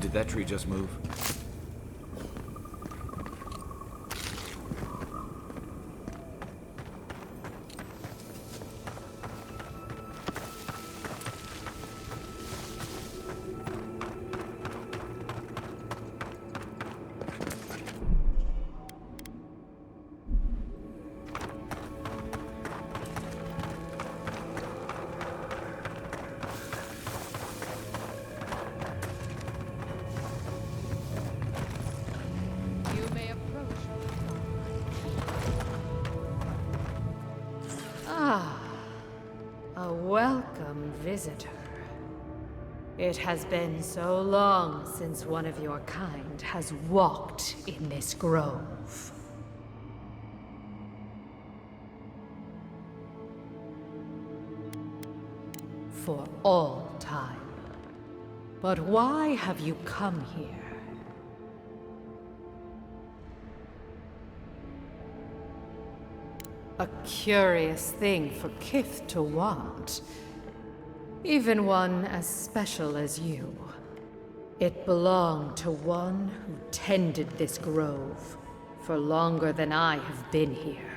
Did that tree just move? A welcome visitor. It has been so long since one of your kind has walked in this grove. For all time. But why have you come here? A curious thing for Kith to want. Even one as special as you. It belonged to one who tended this grove for longer than I have been here.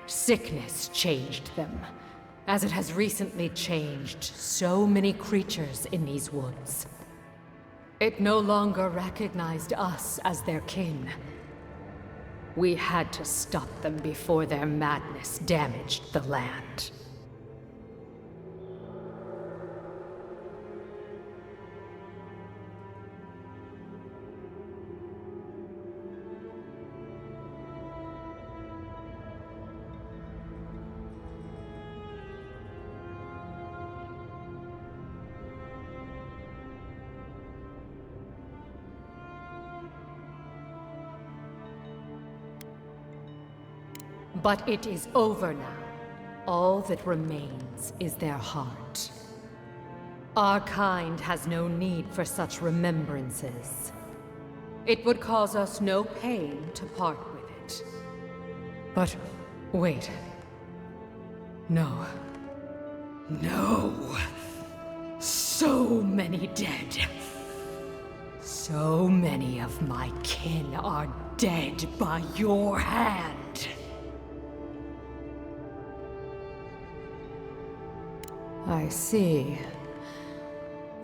Sickness changed them, as it has recently changed so many creatures in these woods. It no longer recognized us as their kin. We had to stop them before their madness damaged the land. But it is over now. All that remains is their heart. Our kind has no need for such remembrances. It would cause us no pain to part with it. But wait. No. No. So many dead. So many of my kin are dead by your hand. I see.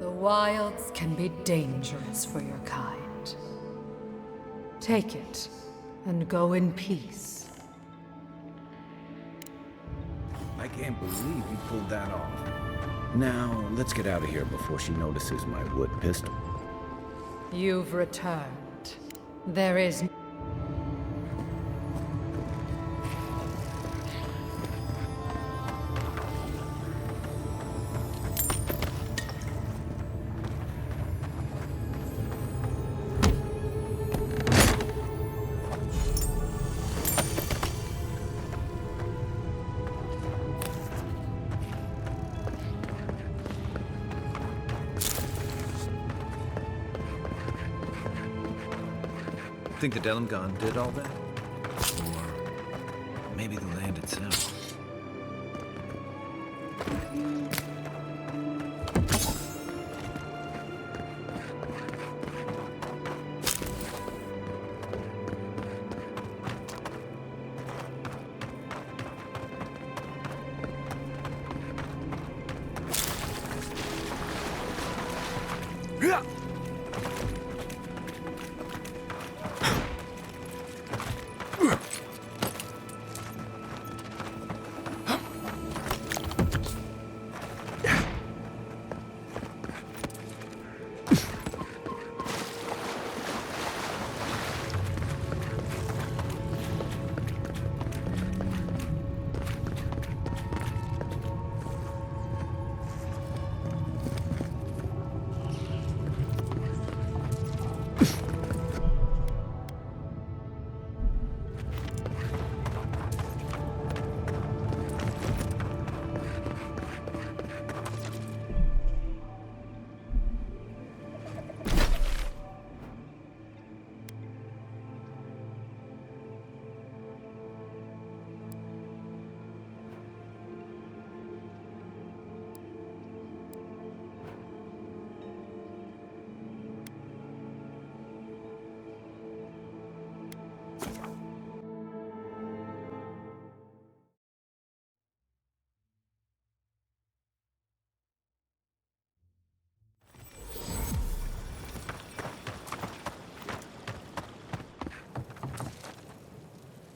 The wilds can be dangerous for your kind. Take it, and go in peace. I can't believe you pulled that off. Now, let's get out of here before she notices my wood pistol. You've returned. There is... Think the Delimgon did all that? Or maybe the land itself?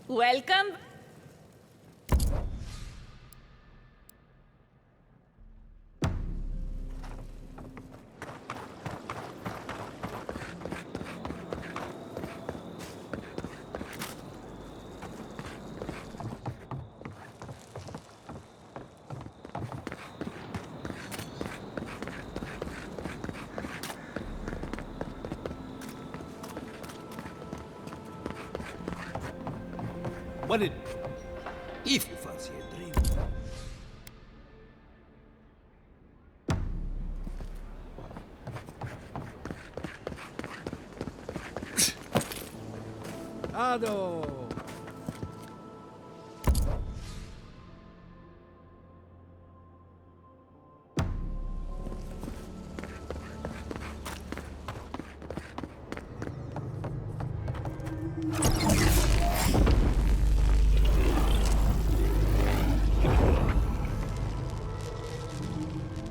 Welcome. What did... If you fancy a drink... Ado!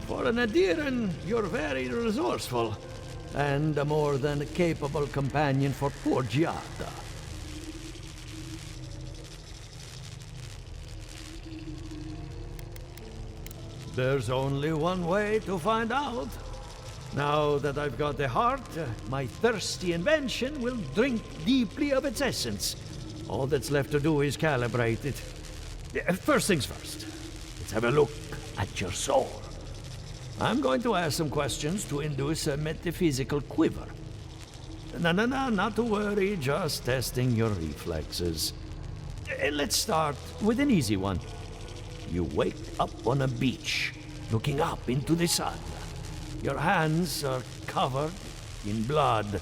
For an Adiran, you're very resourceful, and a more than capable companion for poor Giada. There's only one way to find out. Now that I've got the heart, my thirsty invention will drink deeply of its essence. All that's left to do is calibrate it. First things first, let's have a look at your soul. I'm going to ask some questions to induce a metaphysical quiver. No, not to worry, just testing your reflexes. Let's start with an easy one. You wake up on a beach, looking up into the sun. Your hands are covered in blood.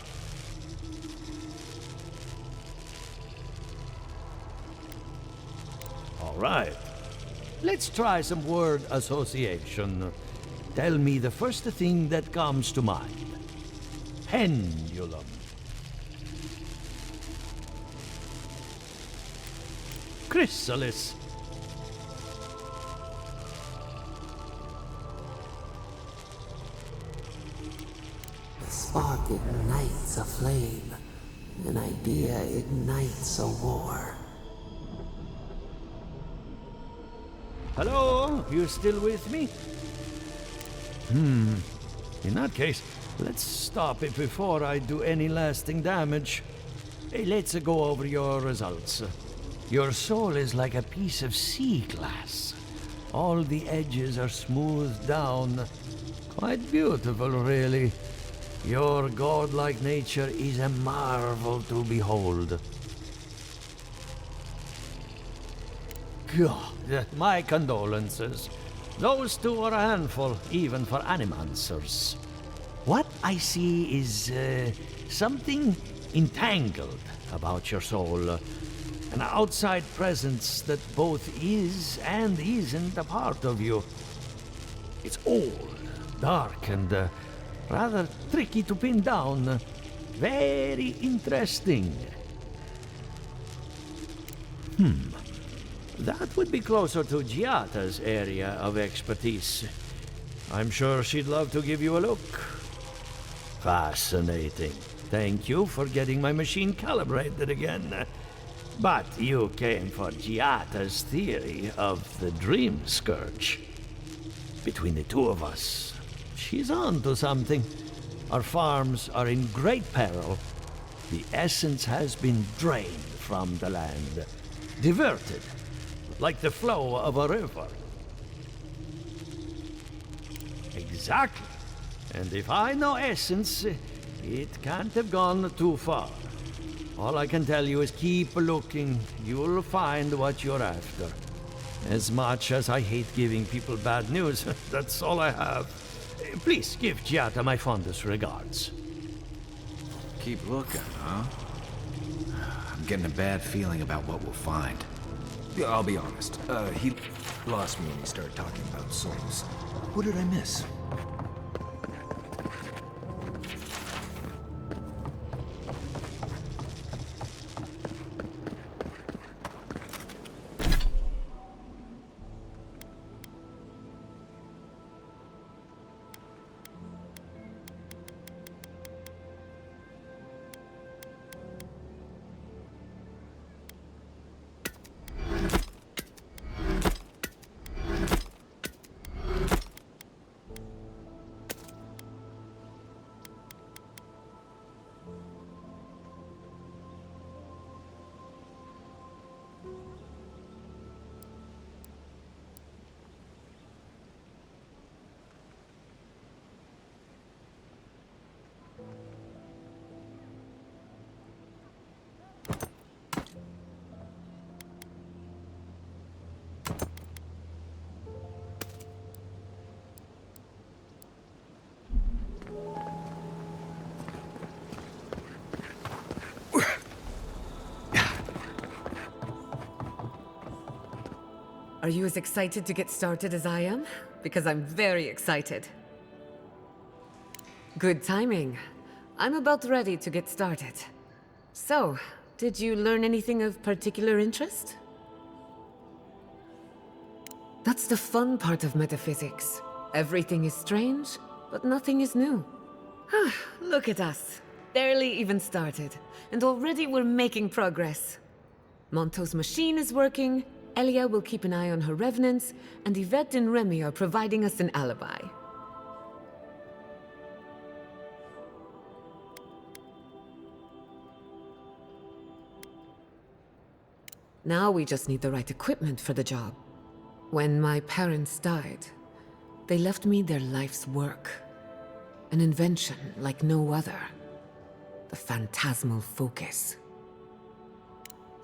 All right. Let's try some word association. Tell me the first thing that comes to mind. Pendulum. Chrysalis. A spark ignites a flame. An idea ignites a war. Hello? You still with me? In that case, let's stop it before I do any lasting damage. Hey, let's go over your results. Your soul is like a piece of sea glass. All the edges are smoothed down. Quite beautiful, really. Your godlike nature is a marvel to behold. God, my condolences. Those two are a handful, even for animancers. What I see is something entangled about your soul. An outside presence that both is and isn't a part of you. It's old, dark, and rather tricky to pin down. Very interesting. That would be closer to Giata's area of expertise. I'm sure she'd love to give you a look. Fascinating. Thank you for getting my machine calibrated again. But you came for Giata's theory of the Dream Scourge. Between the two of us, she's on to something. Our farms are in great peril. The essence has been drained from the land, diverted, like the flow of a river. Exactly. And if I know essence, it can't have gone too far. All I can tell you is keep looking. You'll find what you're after. As much as I hate giving people bad news, that's all I have. Please give Giata my fondest regards. Keep looking, huh? I'm getting a bad feeling about what we'll find. Yeah, I'll be honest. He lost me when he started talking about souls. What did I miss? Are you as excited to get started as I am? Because I'm very excited. Good timing. I'm about ready to get started. So, did you learn anything of particular interest? That's the fun part of metaphysics. Everything is strange, but nothing is new. Look at us. Barely even started, and already we're making progress. Monto's machine is working, Elia will keep an eye on her revenants, and Yvette and Remy are providing us an alibi. Now we just need the right equipment for the job. When my parents died, they left me their life's work. An invention like no other. The phantasmal focus.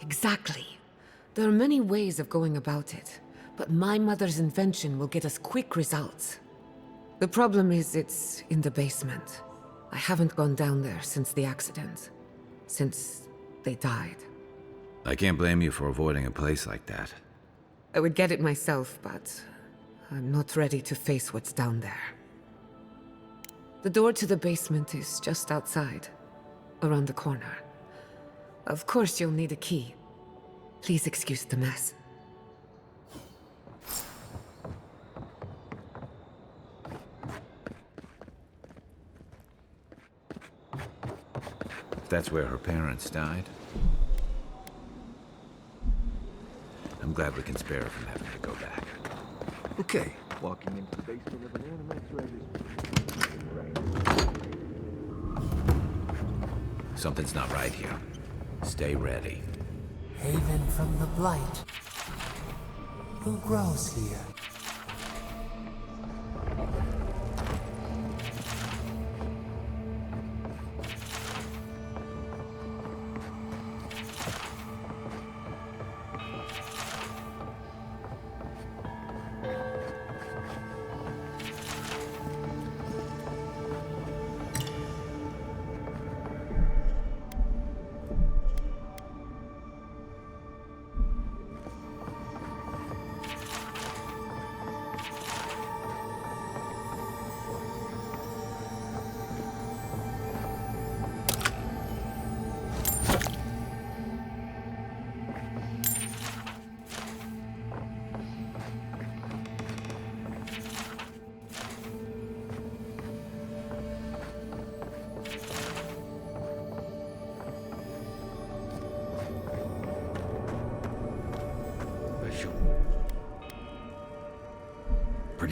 Exactly. There are many ways of going about it, but my mother's invention will get us quick results. The problem is it's in the basement. I haven't gone down there since the accident. Since they died. I can't blame you for avoiding a place like that. I would get it myself, but I'm not ready to face what's down there. The door to the basement is just outside, around the corner. Of course you'll need a key. Please excuse the mess. If that's where her parents died, I'm glad we can spare her from having to go back. Okay, walking into the basement of an Animancy Method. Something's not right here. Stay ready. Haven from the blight. Who grows here?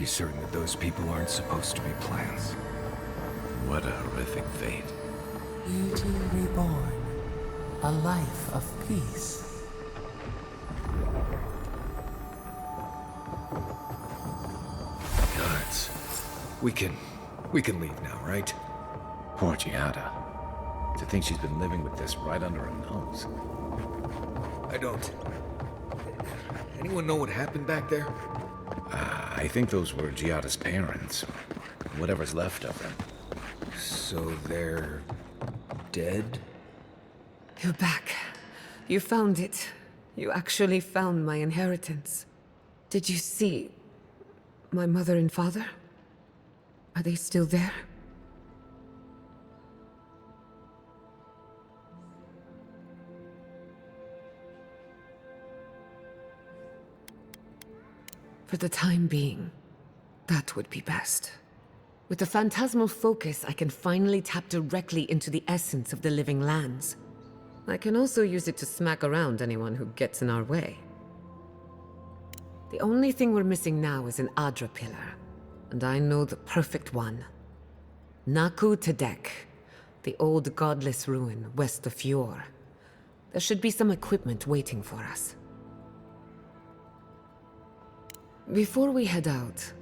pretty certain that those people aren't supposed to be plants. What a horrific fate. Beauty reborn. A life of peace. Guards. We can leave now, right? Poor Giada. To think she's been living with this right under her nose. I don't. Anyone know what happened back there? I think those were Giada's parents. Whatever's left of them. So they're dead? You're back. You found it. You actually found my inheritance. Did you see my mother and father? Are they still there? For the time being, that would be best. With the phantasmal focus, I can finally tap directly into the essence of the living lands. I can also use it to smack around anyone who gets in our way. The only thing we're missing now is an Adra pillar, and I know the perfect one. Naku Tedek, the old godless ruin west of Fjord. There should be some equipment waiting for us. Before we head out,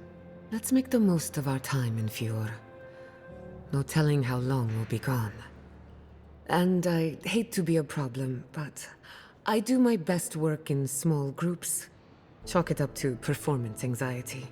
let's make the most of our time in Fjord. No telling how long we'll be gone. And I hate to be a problem, but I do my best work in small groups. Chalk it up to performance anxiety.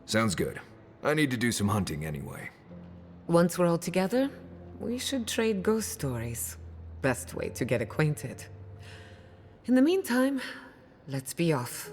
Sounds good. I need to do some hunting anyway. Once we're all together, we should trade ghost stories. Best way to get acquainted. In the meantime, let's be off.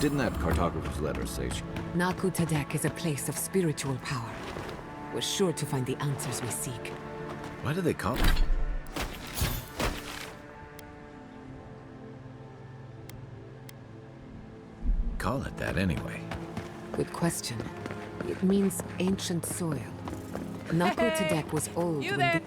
Didn't that cartographer's letter say Naku Tadek is a place of spiritual power. We're sure to find the answers we seek. Why do they call it? Call it that anyway? Good question. It means ancient soil. Naku Tadek was old You when there?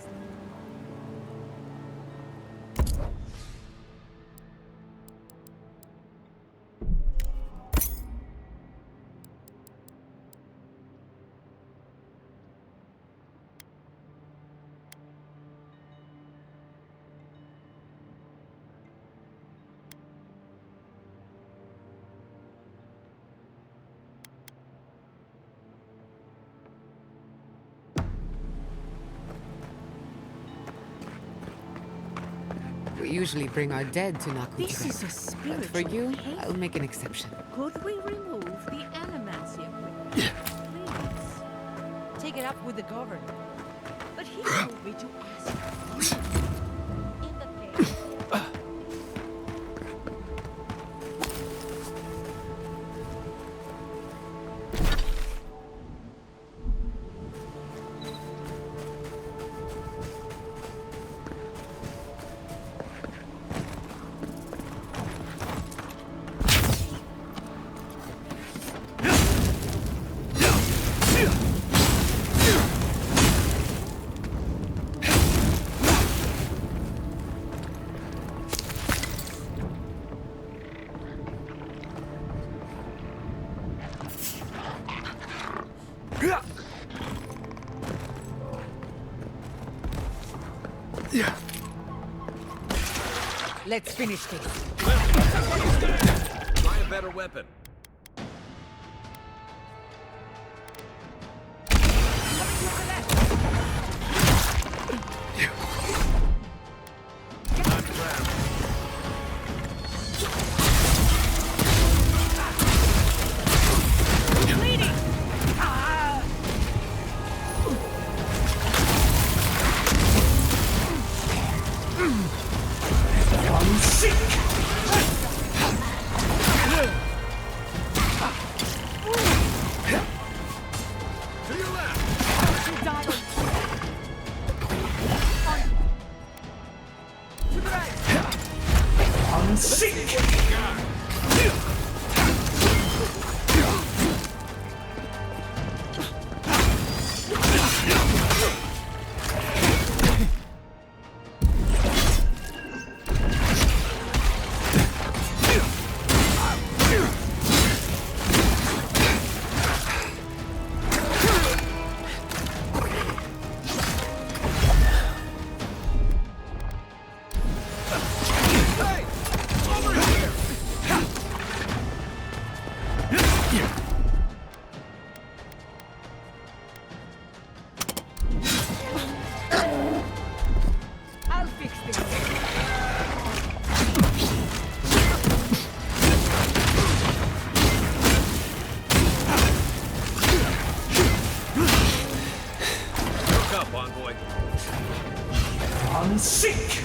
We usually bring our dead to Naku This Tadek. is a But spiritual for you, cave. I'll make an exception. Could we remove the Animancy equipment? Please. Take it up with the governor. But he told me to ask you. In the cave. Let's finish this. Try a better weapon. I'll fix this. Look up, envoy. I'm sick!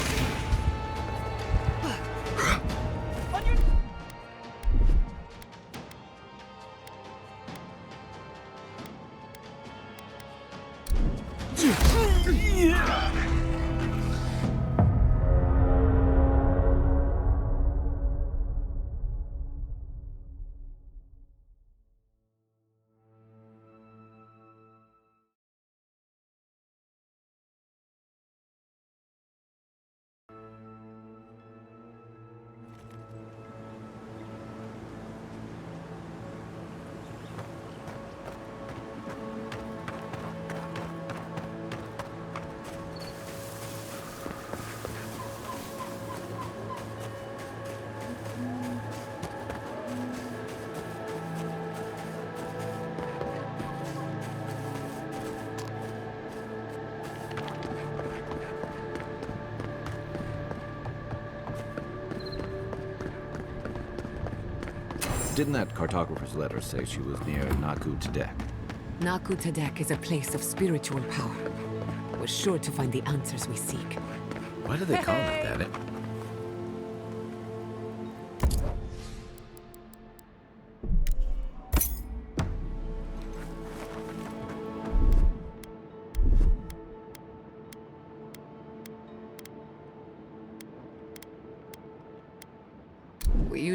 Didn't that cartographer's letter say she was near Naku Tadek? Naku Tadek is a place of spiritual power. We're sure to find the answers we seek. Why do they call it that?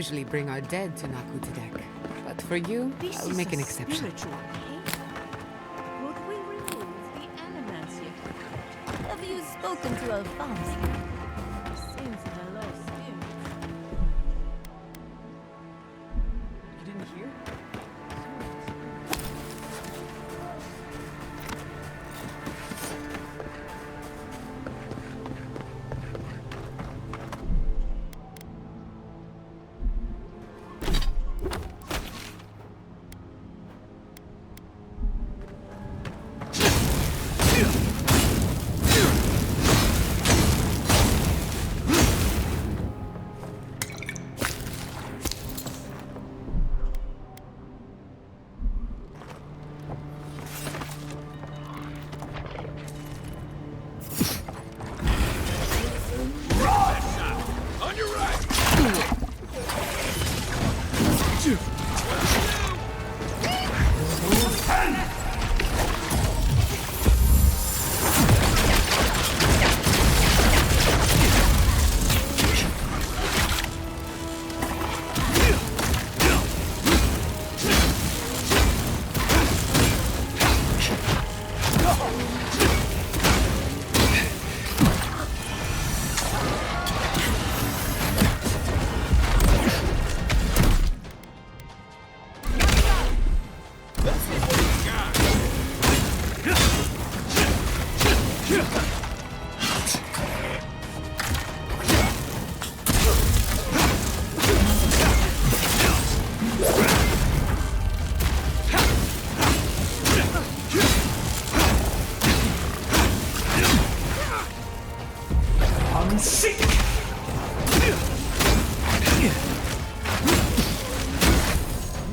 usually bring our dead to Nakutadek. But for you, I'll make an exception. Would we remove the Animancy Method? Have you spoken to Alphonse? Seems in a low spirit. You didn't hear?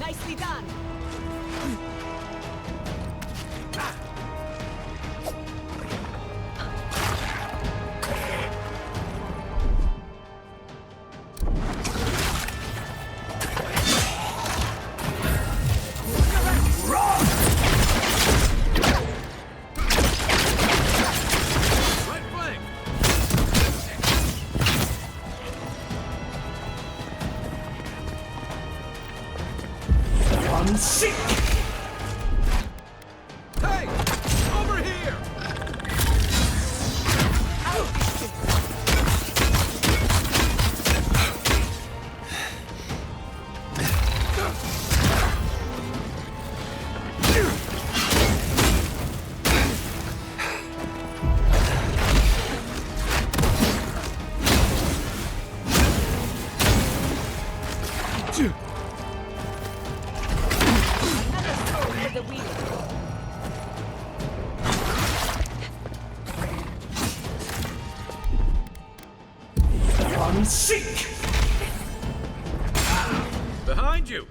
Nicely done. Hey! Over here! Seek! Behind you!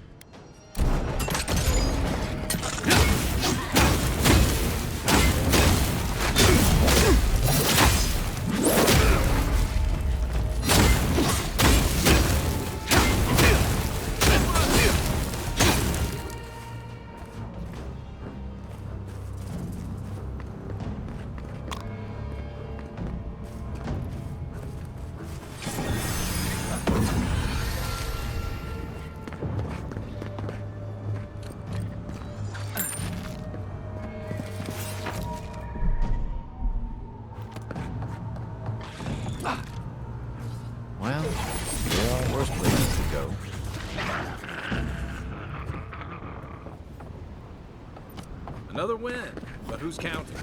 Well, there are worse places to go. Another win, but who's counting?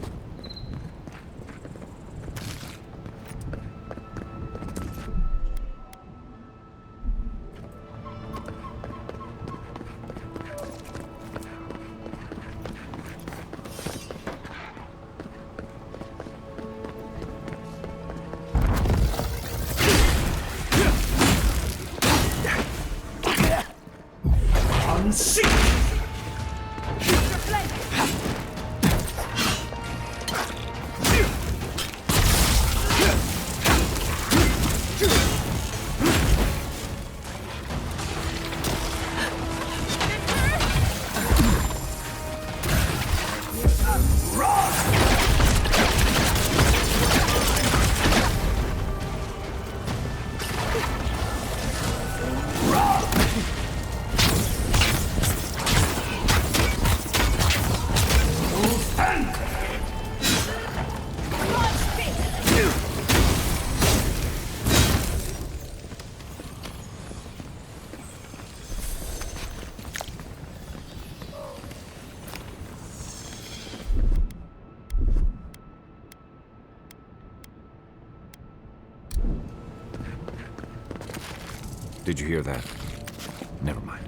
Did you hear that? Never mind.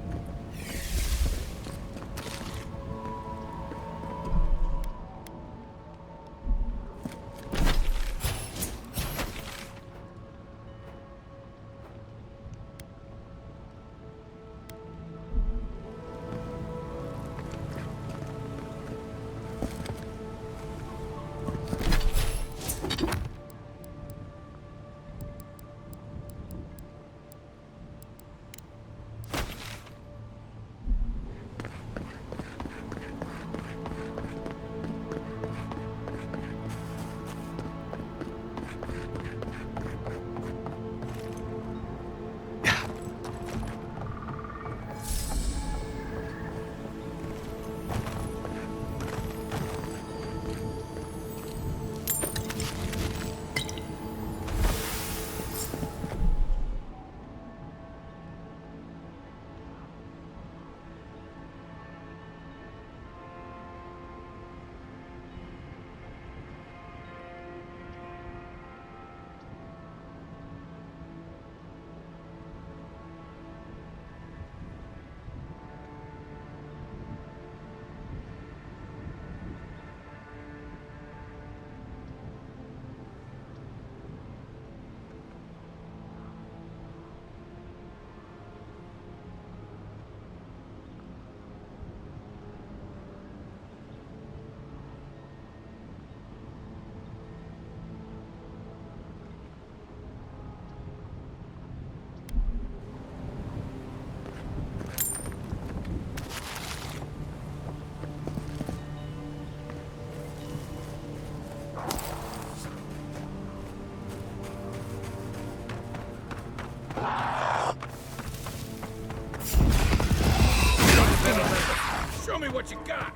Show me what you got!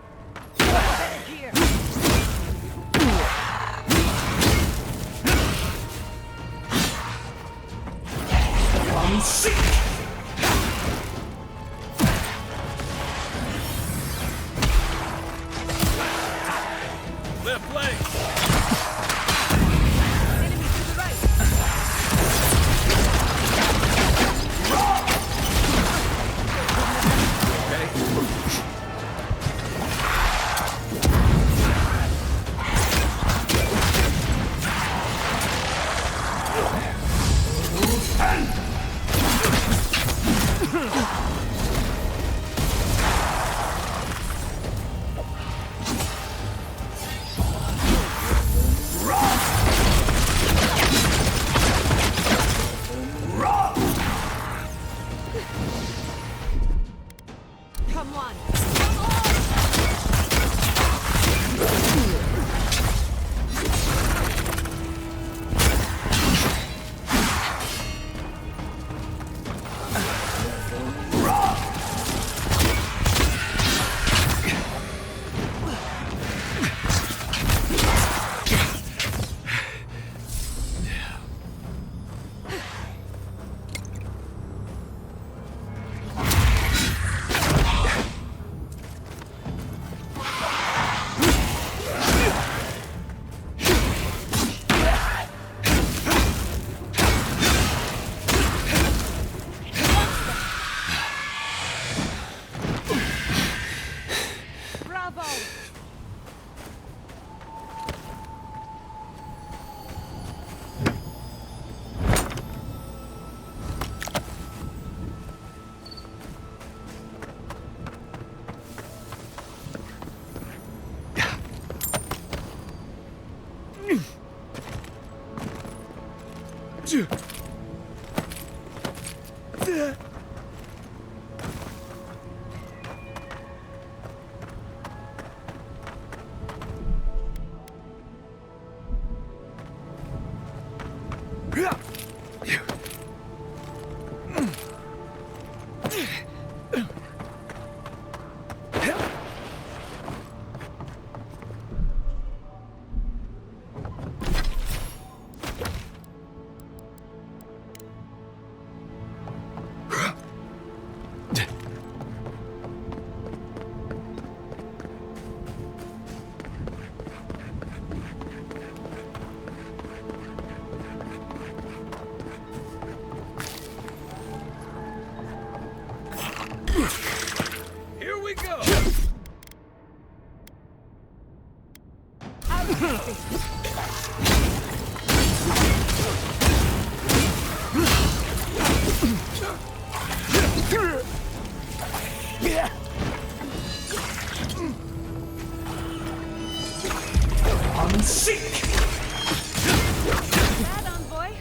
Here! I'm sick! Left leg! Enemy to the right! Come on. Bravo! I'm sick! Bad envoy.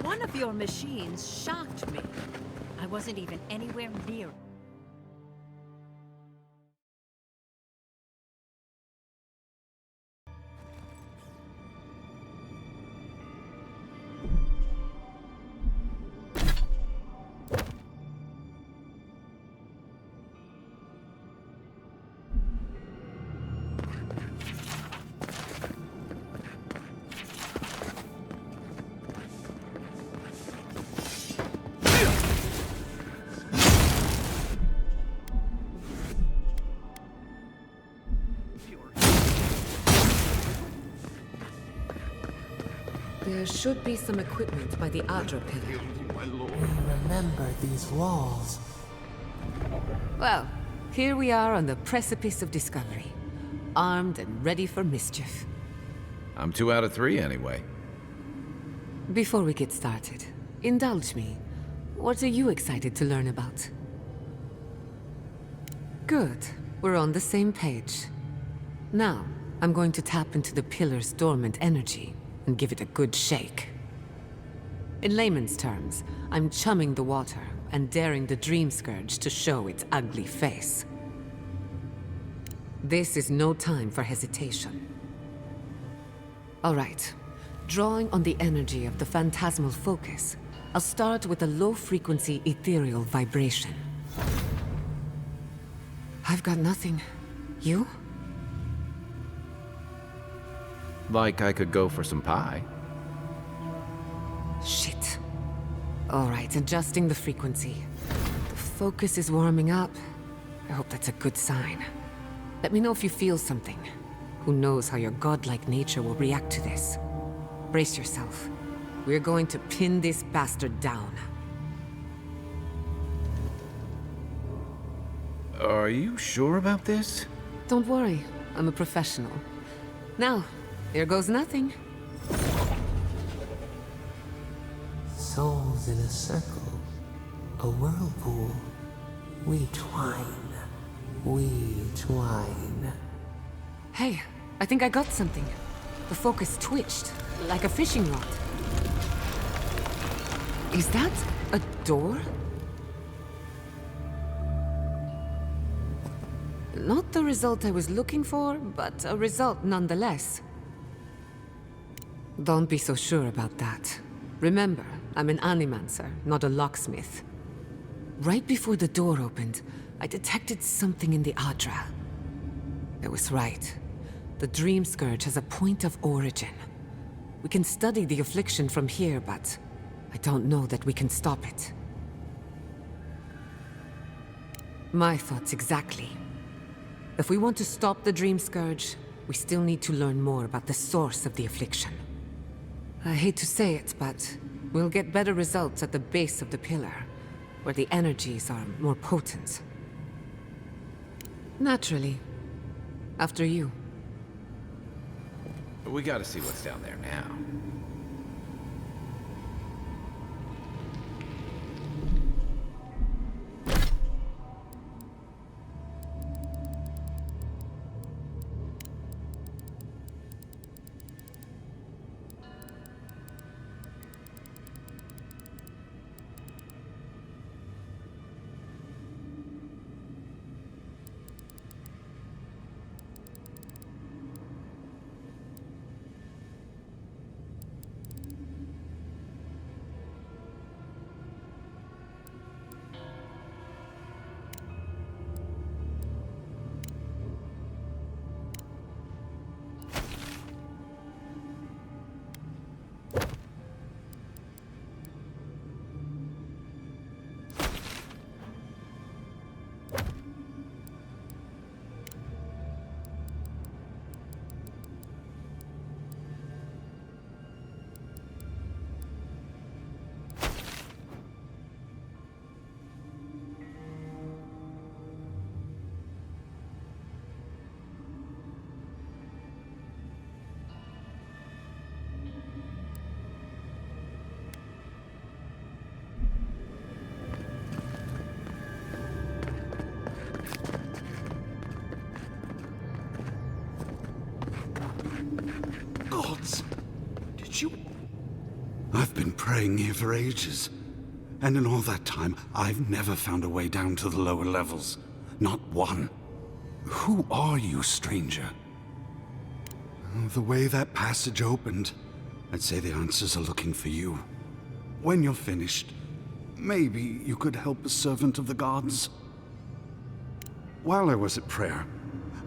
One of your machines shocked me. I wasn't even anywhere near it. There should be some equipment by the Adra pillar. Remember these walls. Well, here we are on the precipice of discovery. Armed and ready for mischief. I'm 2 out of 3 anyway. Before we get started, indulge me. What are you excited to learn about? Good. We're on the same page. Now, I'm going to tap into the pillar's dormant energy and give it a good shake. In layman's terms, I'm chumming the water and daring the Dream Scourge to show its ugly face. This is no time for hesitation. All right. Drawing on the energy of the phantasmal focus, I'll start with a low-frequency ethereal vibration. I've got nothing. You? Like I could go for some pie. Shit. All right, adjusting the frequency. The focus is warming up. I hope that's a good sign. Let me know if you feel something. Who knows how your godlike nature will react to this. Brace yourself. We're going to pin this bastard down. Are you sure about this? Don't worry, I'm a professional. Now, here goes nothing. Souls in a circle, a whirlpool. We twine, we twine. Hey, I think I got something. The focus twitched, like a fishing rod. Is that a door? Not the result I was looking for, but a result nonetheless. Don't be so sure about that. Remember, I'm an Animancer, not a locksmith. Right before the door opened, I detected something in the Adra. I was right. The Dream Scourge has a point of origin. We can study the affliction from here, but I don't know that we can stop it. My thoughts exactly. If we want to stop the Dream Scourge, we still need to learn more about the source of the affliction. I hate to say it, but we'll get better results at the base of the pillar, where the energies are more potent. Naturally. After you. We gotta see what's down there now. Gods! Did you... I've been praying here for ages. And in all that time, I've never found a way down to the lower levels. Not one. Who are you, stranger? The way that passage opened, I'd say the answers are looking for you. When you're finished, maybe you could help a servant of the gods. While I was at prayer,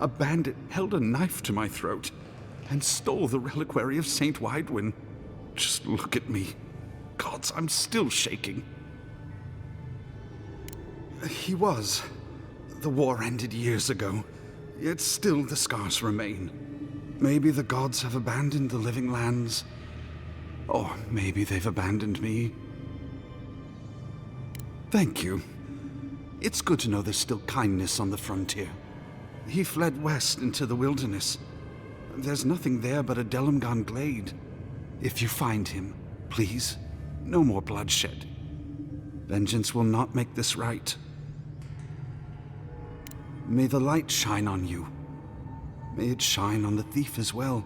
a bandit held a knife to my throat and stole the reliquary of Saint Widewin. Just look at me. Gods, I'm still shaking. He was. The war ended years ago, yet still the scars remain. Maybe the gods have abandoned the living lands. Or maybe they've abandoned me. Thank you. It's good to know there's still kindness on the frontier. He fled west into the wilderness. There's nothing there but a Delumgan glade. If you find him, please, no more bloodshed. Vengeance will not make this right. May the light shine on you. May it shine on the thief as well.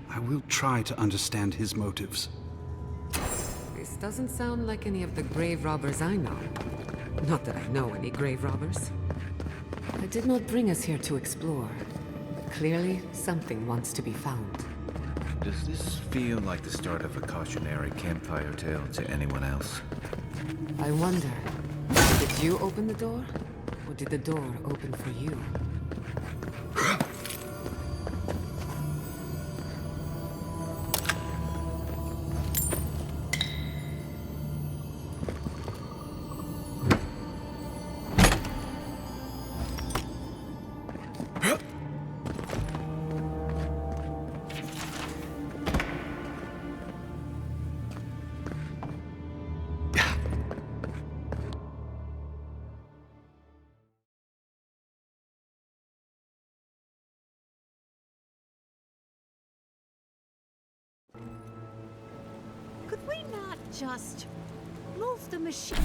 I will try to understand his motives. This doesn't sound like any of the grave robbers I know. Not that I know any grave robbers. I did not bring us here to explore. But clearly, something wants to be found. Does this feel like the start of a cautionary campfire tale to anyone else? I wonder, did you open the door? Or did the door open for you? Could we not just move the machine?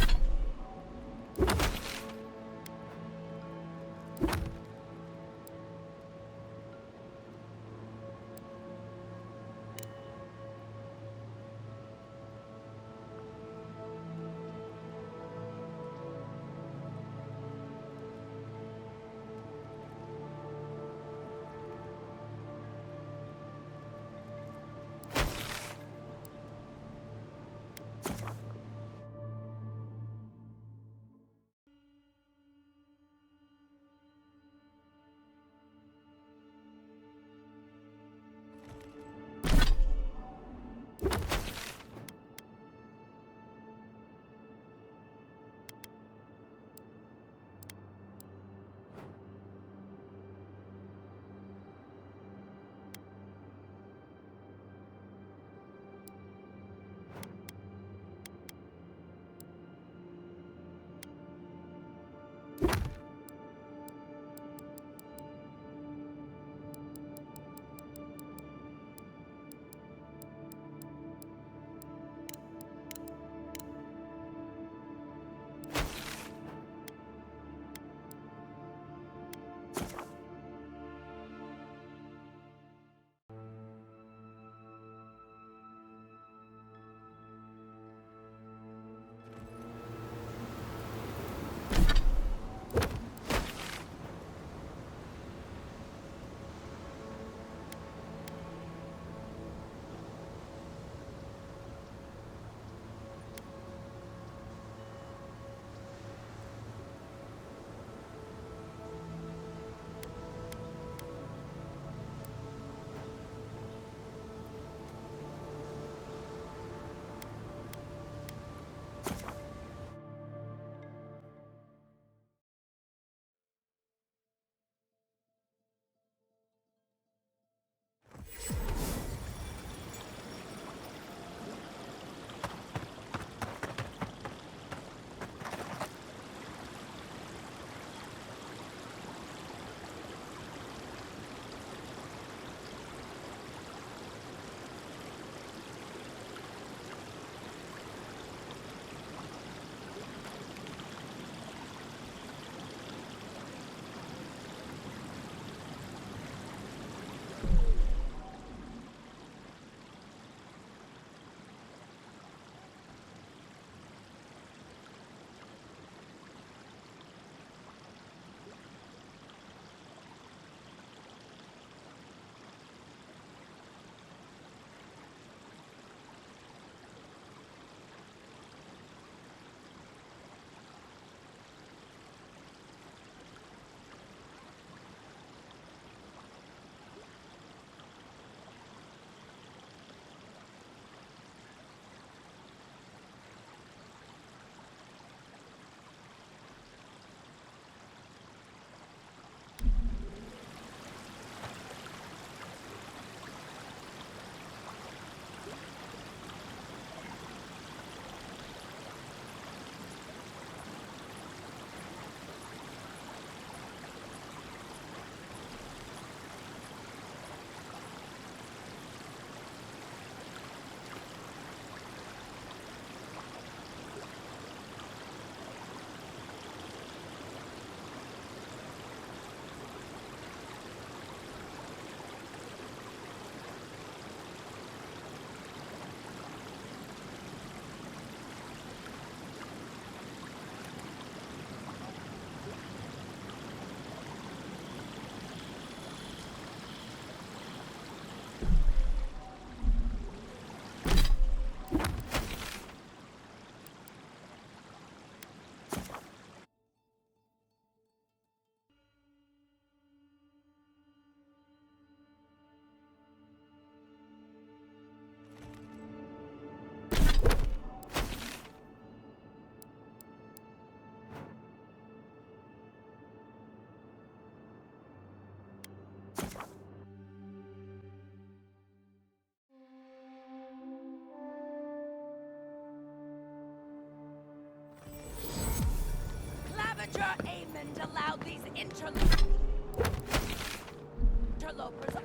Major Aemond allowed these interlopers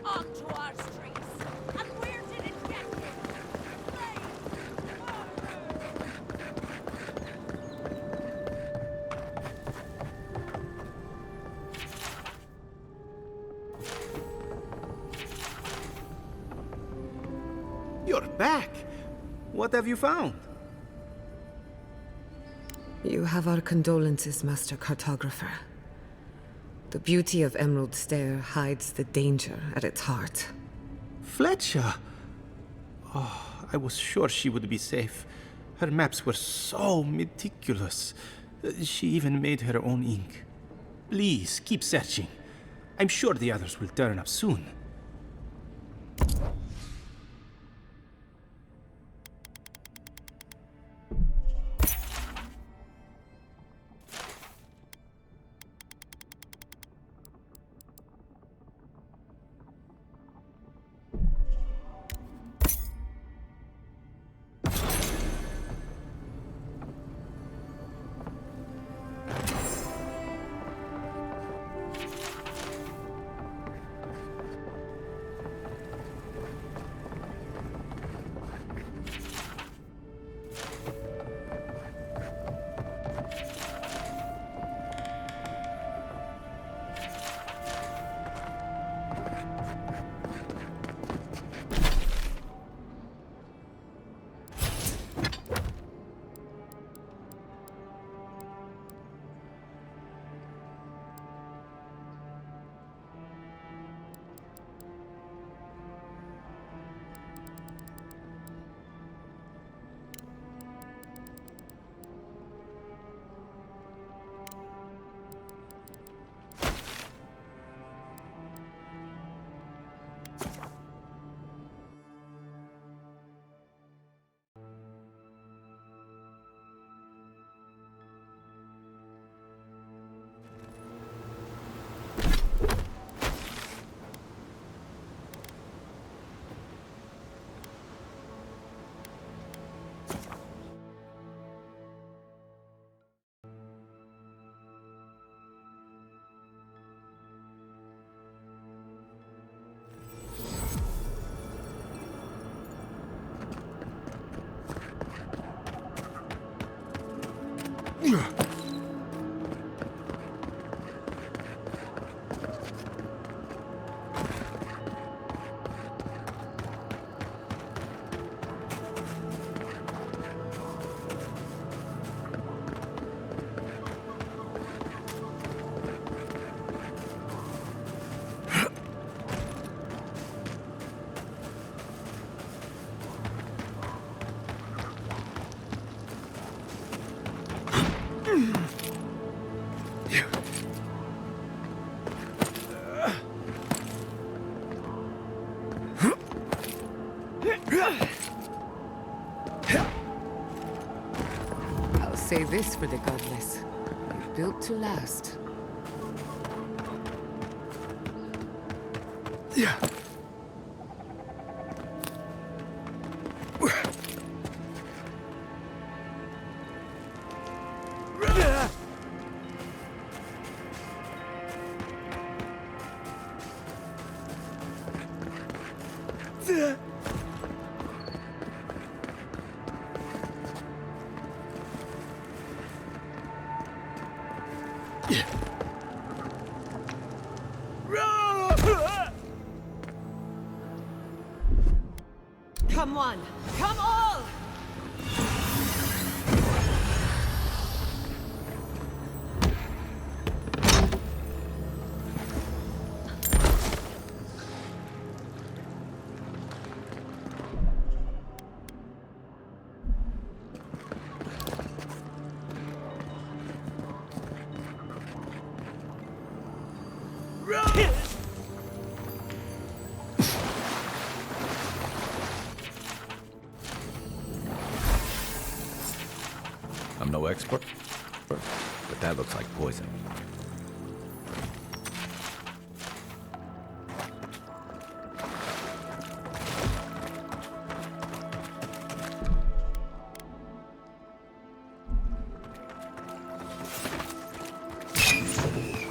onto our streets. And where did it get them? You're back. What have you found? You have our condolences, Master Cartographer. The beauty of Emerald Stair hides the danger at its heart. Fletcher! Oh, I was sure she would be safe. Her maps were so meticulous. She even made her own ink. Please, keep searching. I'm sure the others will turn up soon. I'll say this for the godless. You're built to last. Yeah. Come one, come all! I'm no expert, but that looks like poison.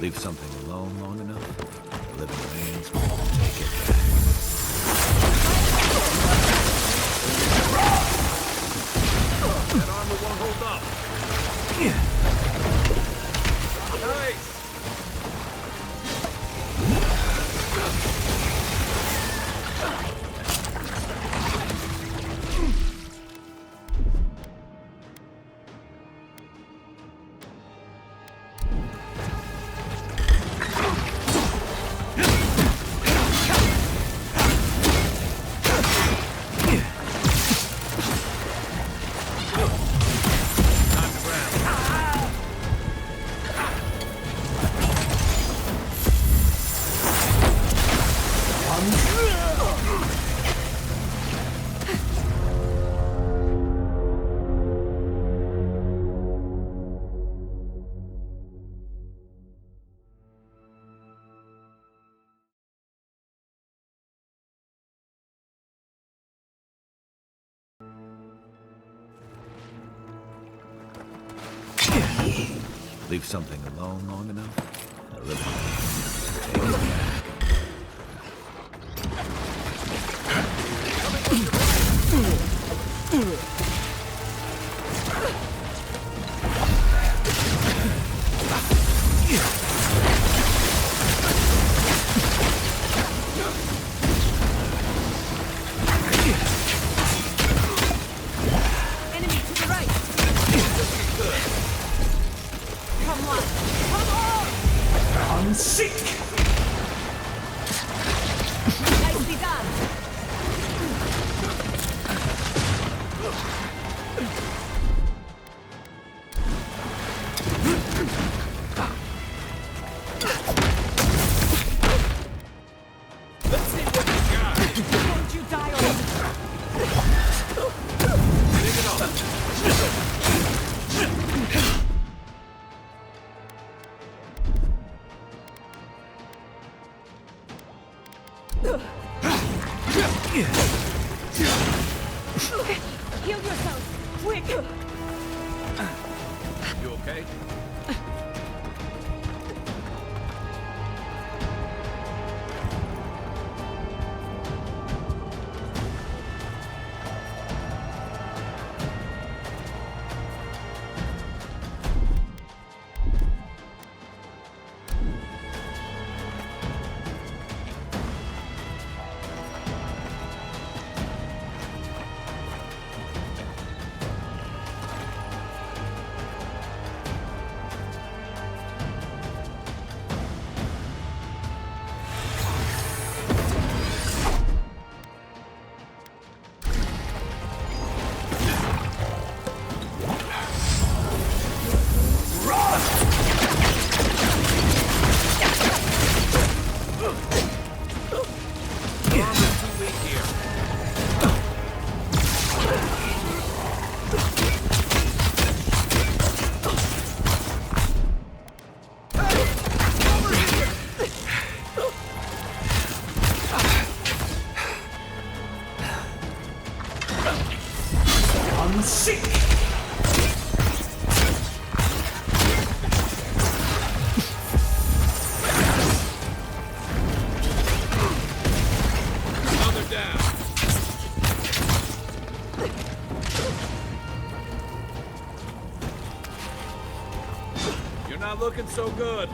Leave something alone long enough, the living remains will take it back. That armor won't hold up. Nice! Leave something alone long enough, the living remains will take it back. Enemy to the right! Come on! Come on! I'm sick! Nicely done! Let's see what you got. Don't you die already! Dig it up. Heal yourself! Quick! You okay? I'm sick! Another down. You're not looking so good.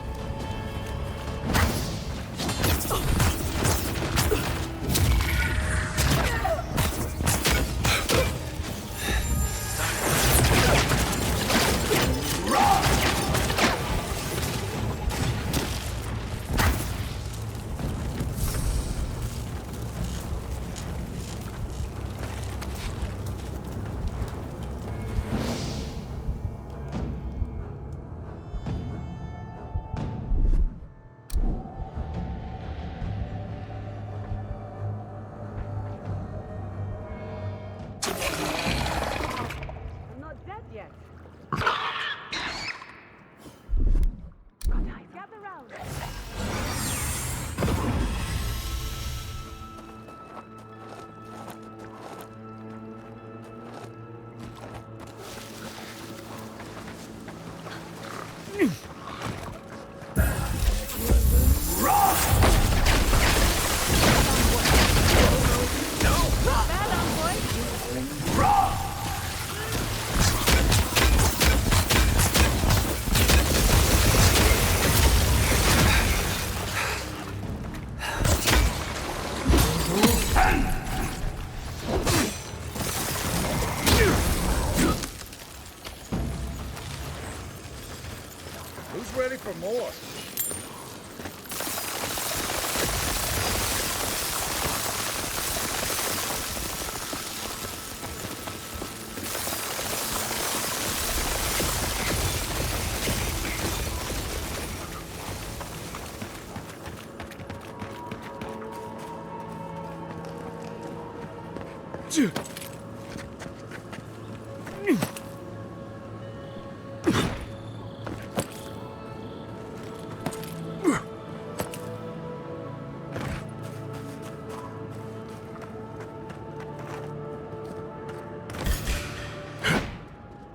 for more.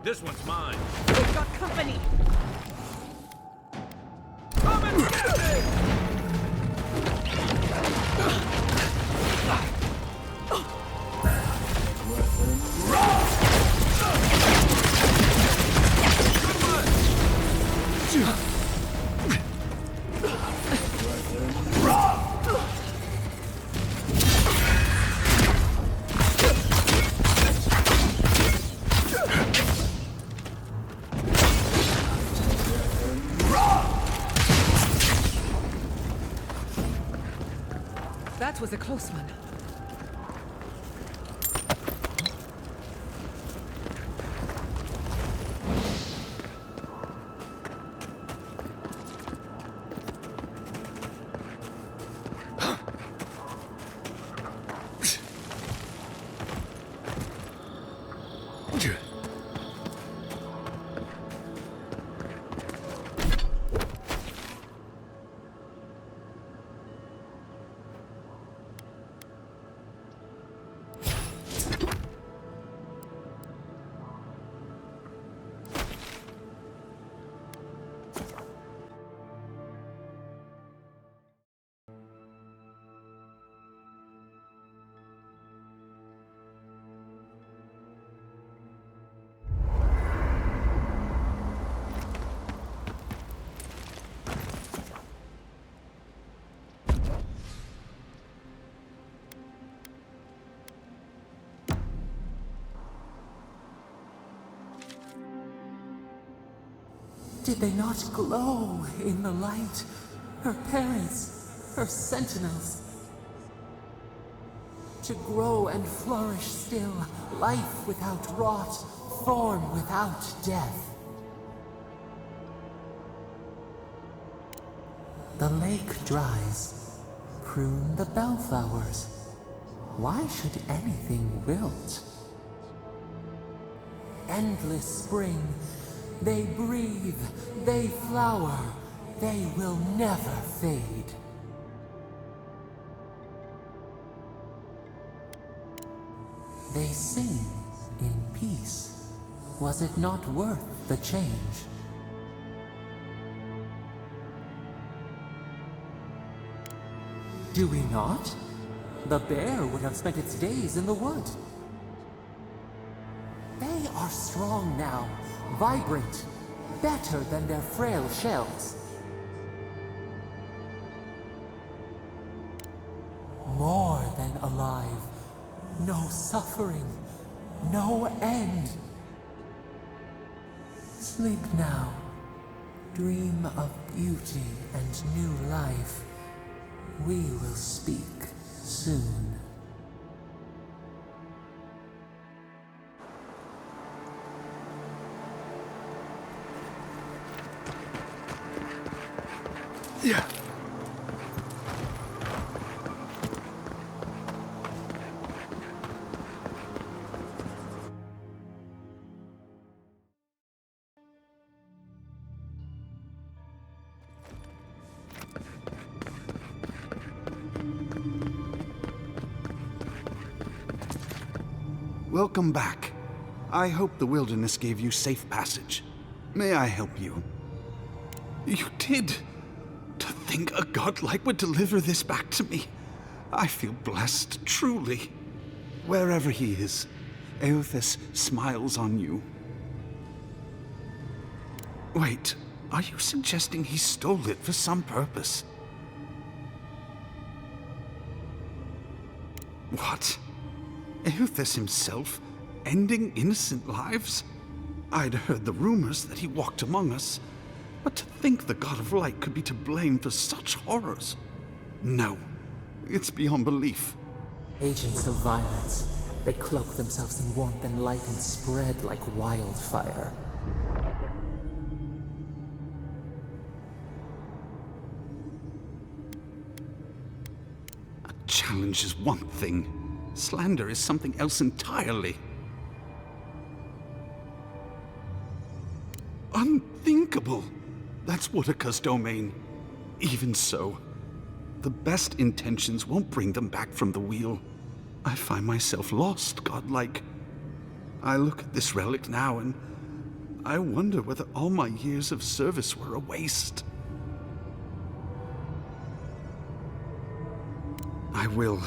This one's mine. We've got company! Come and get me! That was a close one. Did they not glow in the light? Her parents, her sentinels. To grow and flourish still, life without rot, form without death. The lake dries. Prune the bellflowers. Why should anything wilt? Endless spring. They breathe, they flower, they will never fade. They sing in peace. Was it not worth the change? Do we not? The bear would have spent its days in the wood. They are strong now. Vibrant, better than their frail shells. More than alive. No suffering, no end. Sleep now. Dream of beauty and new life. We will speak soon. Yeah. Welcome back. I hope the wilderness gave you safe passage. May I help you? You did? To think a godlike would deliver this back to me. I feel blessed, truly. Wherever he is, Eothas smiles on you. Wait, are you suggesting he stole it for some purpose? What? Eothas himself, ending innocent lives? I'd heard the rumors that he walked among us, But to think the God of Light could be to blame for such horrors. No, it's beyond belief. Agents of violence. They cloak themselves in warmth and light and spread like wildfire. A challenge is one thing. Slander is something else entirely. Unthinkable! That's Woodacre's domain. Even so, the best intentions won't bring them back from the wheel. I find myself lost, godlike. I look at this relic now and I wonder whether all my years of service were a waste. I will.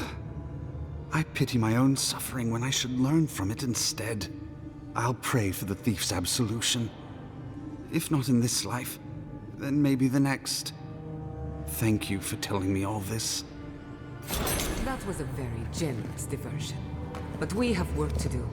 I pity my own suffering when I should learn from it instead. I'll pray for the thief's absolution. If not in this life, then maybe the next. Thank you for telling me all this. That was a very generous diversion. But we have work to do.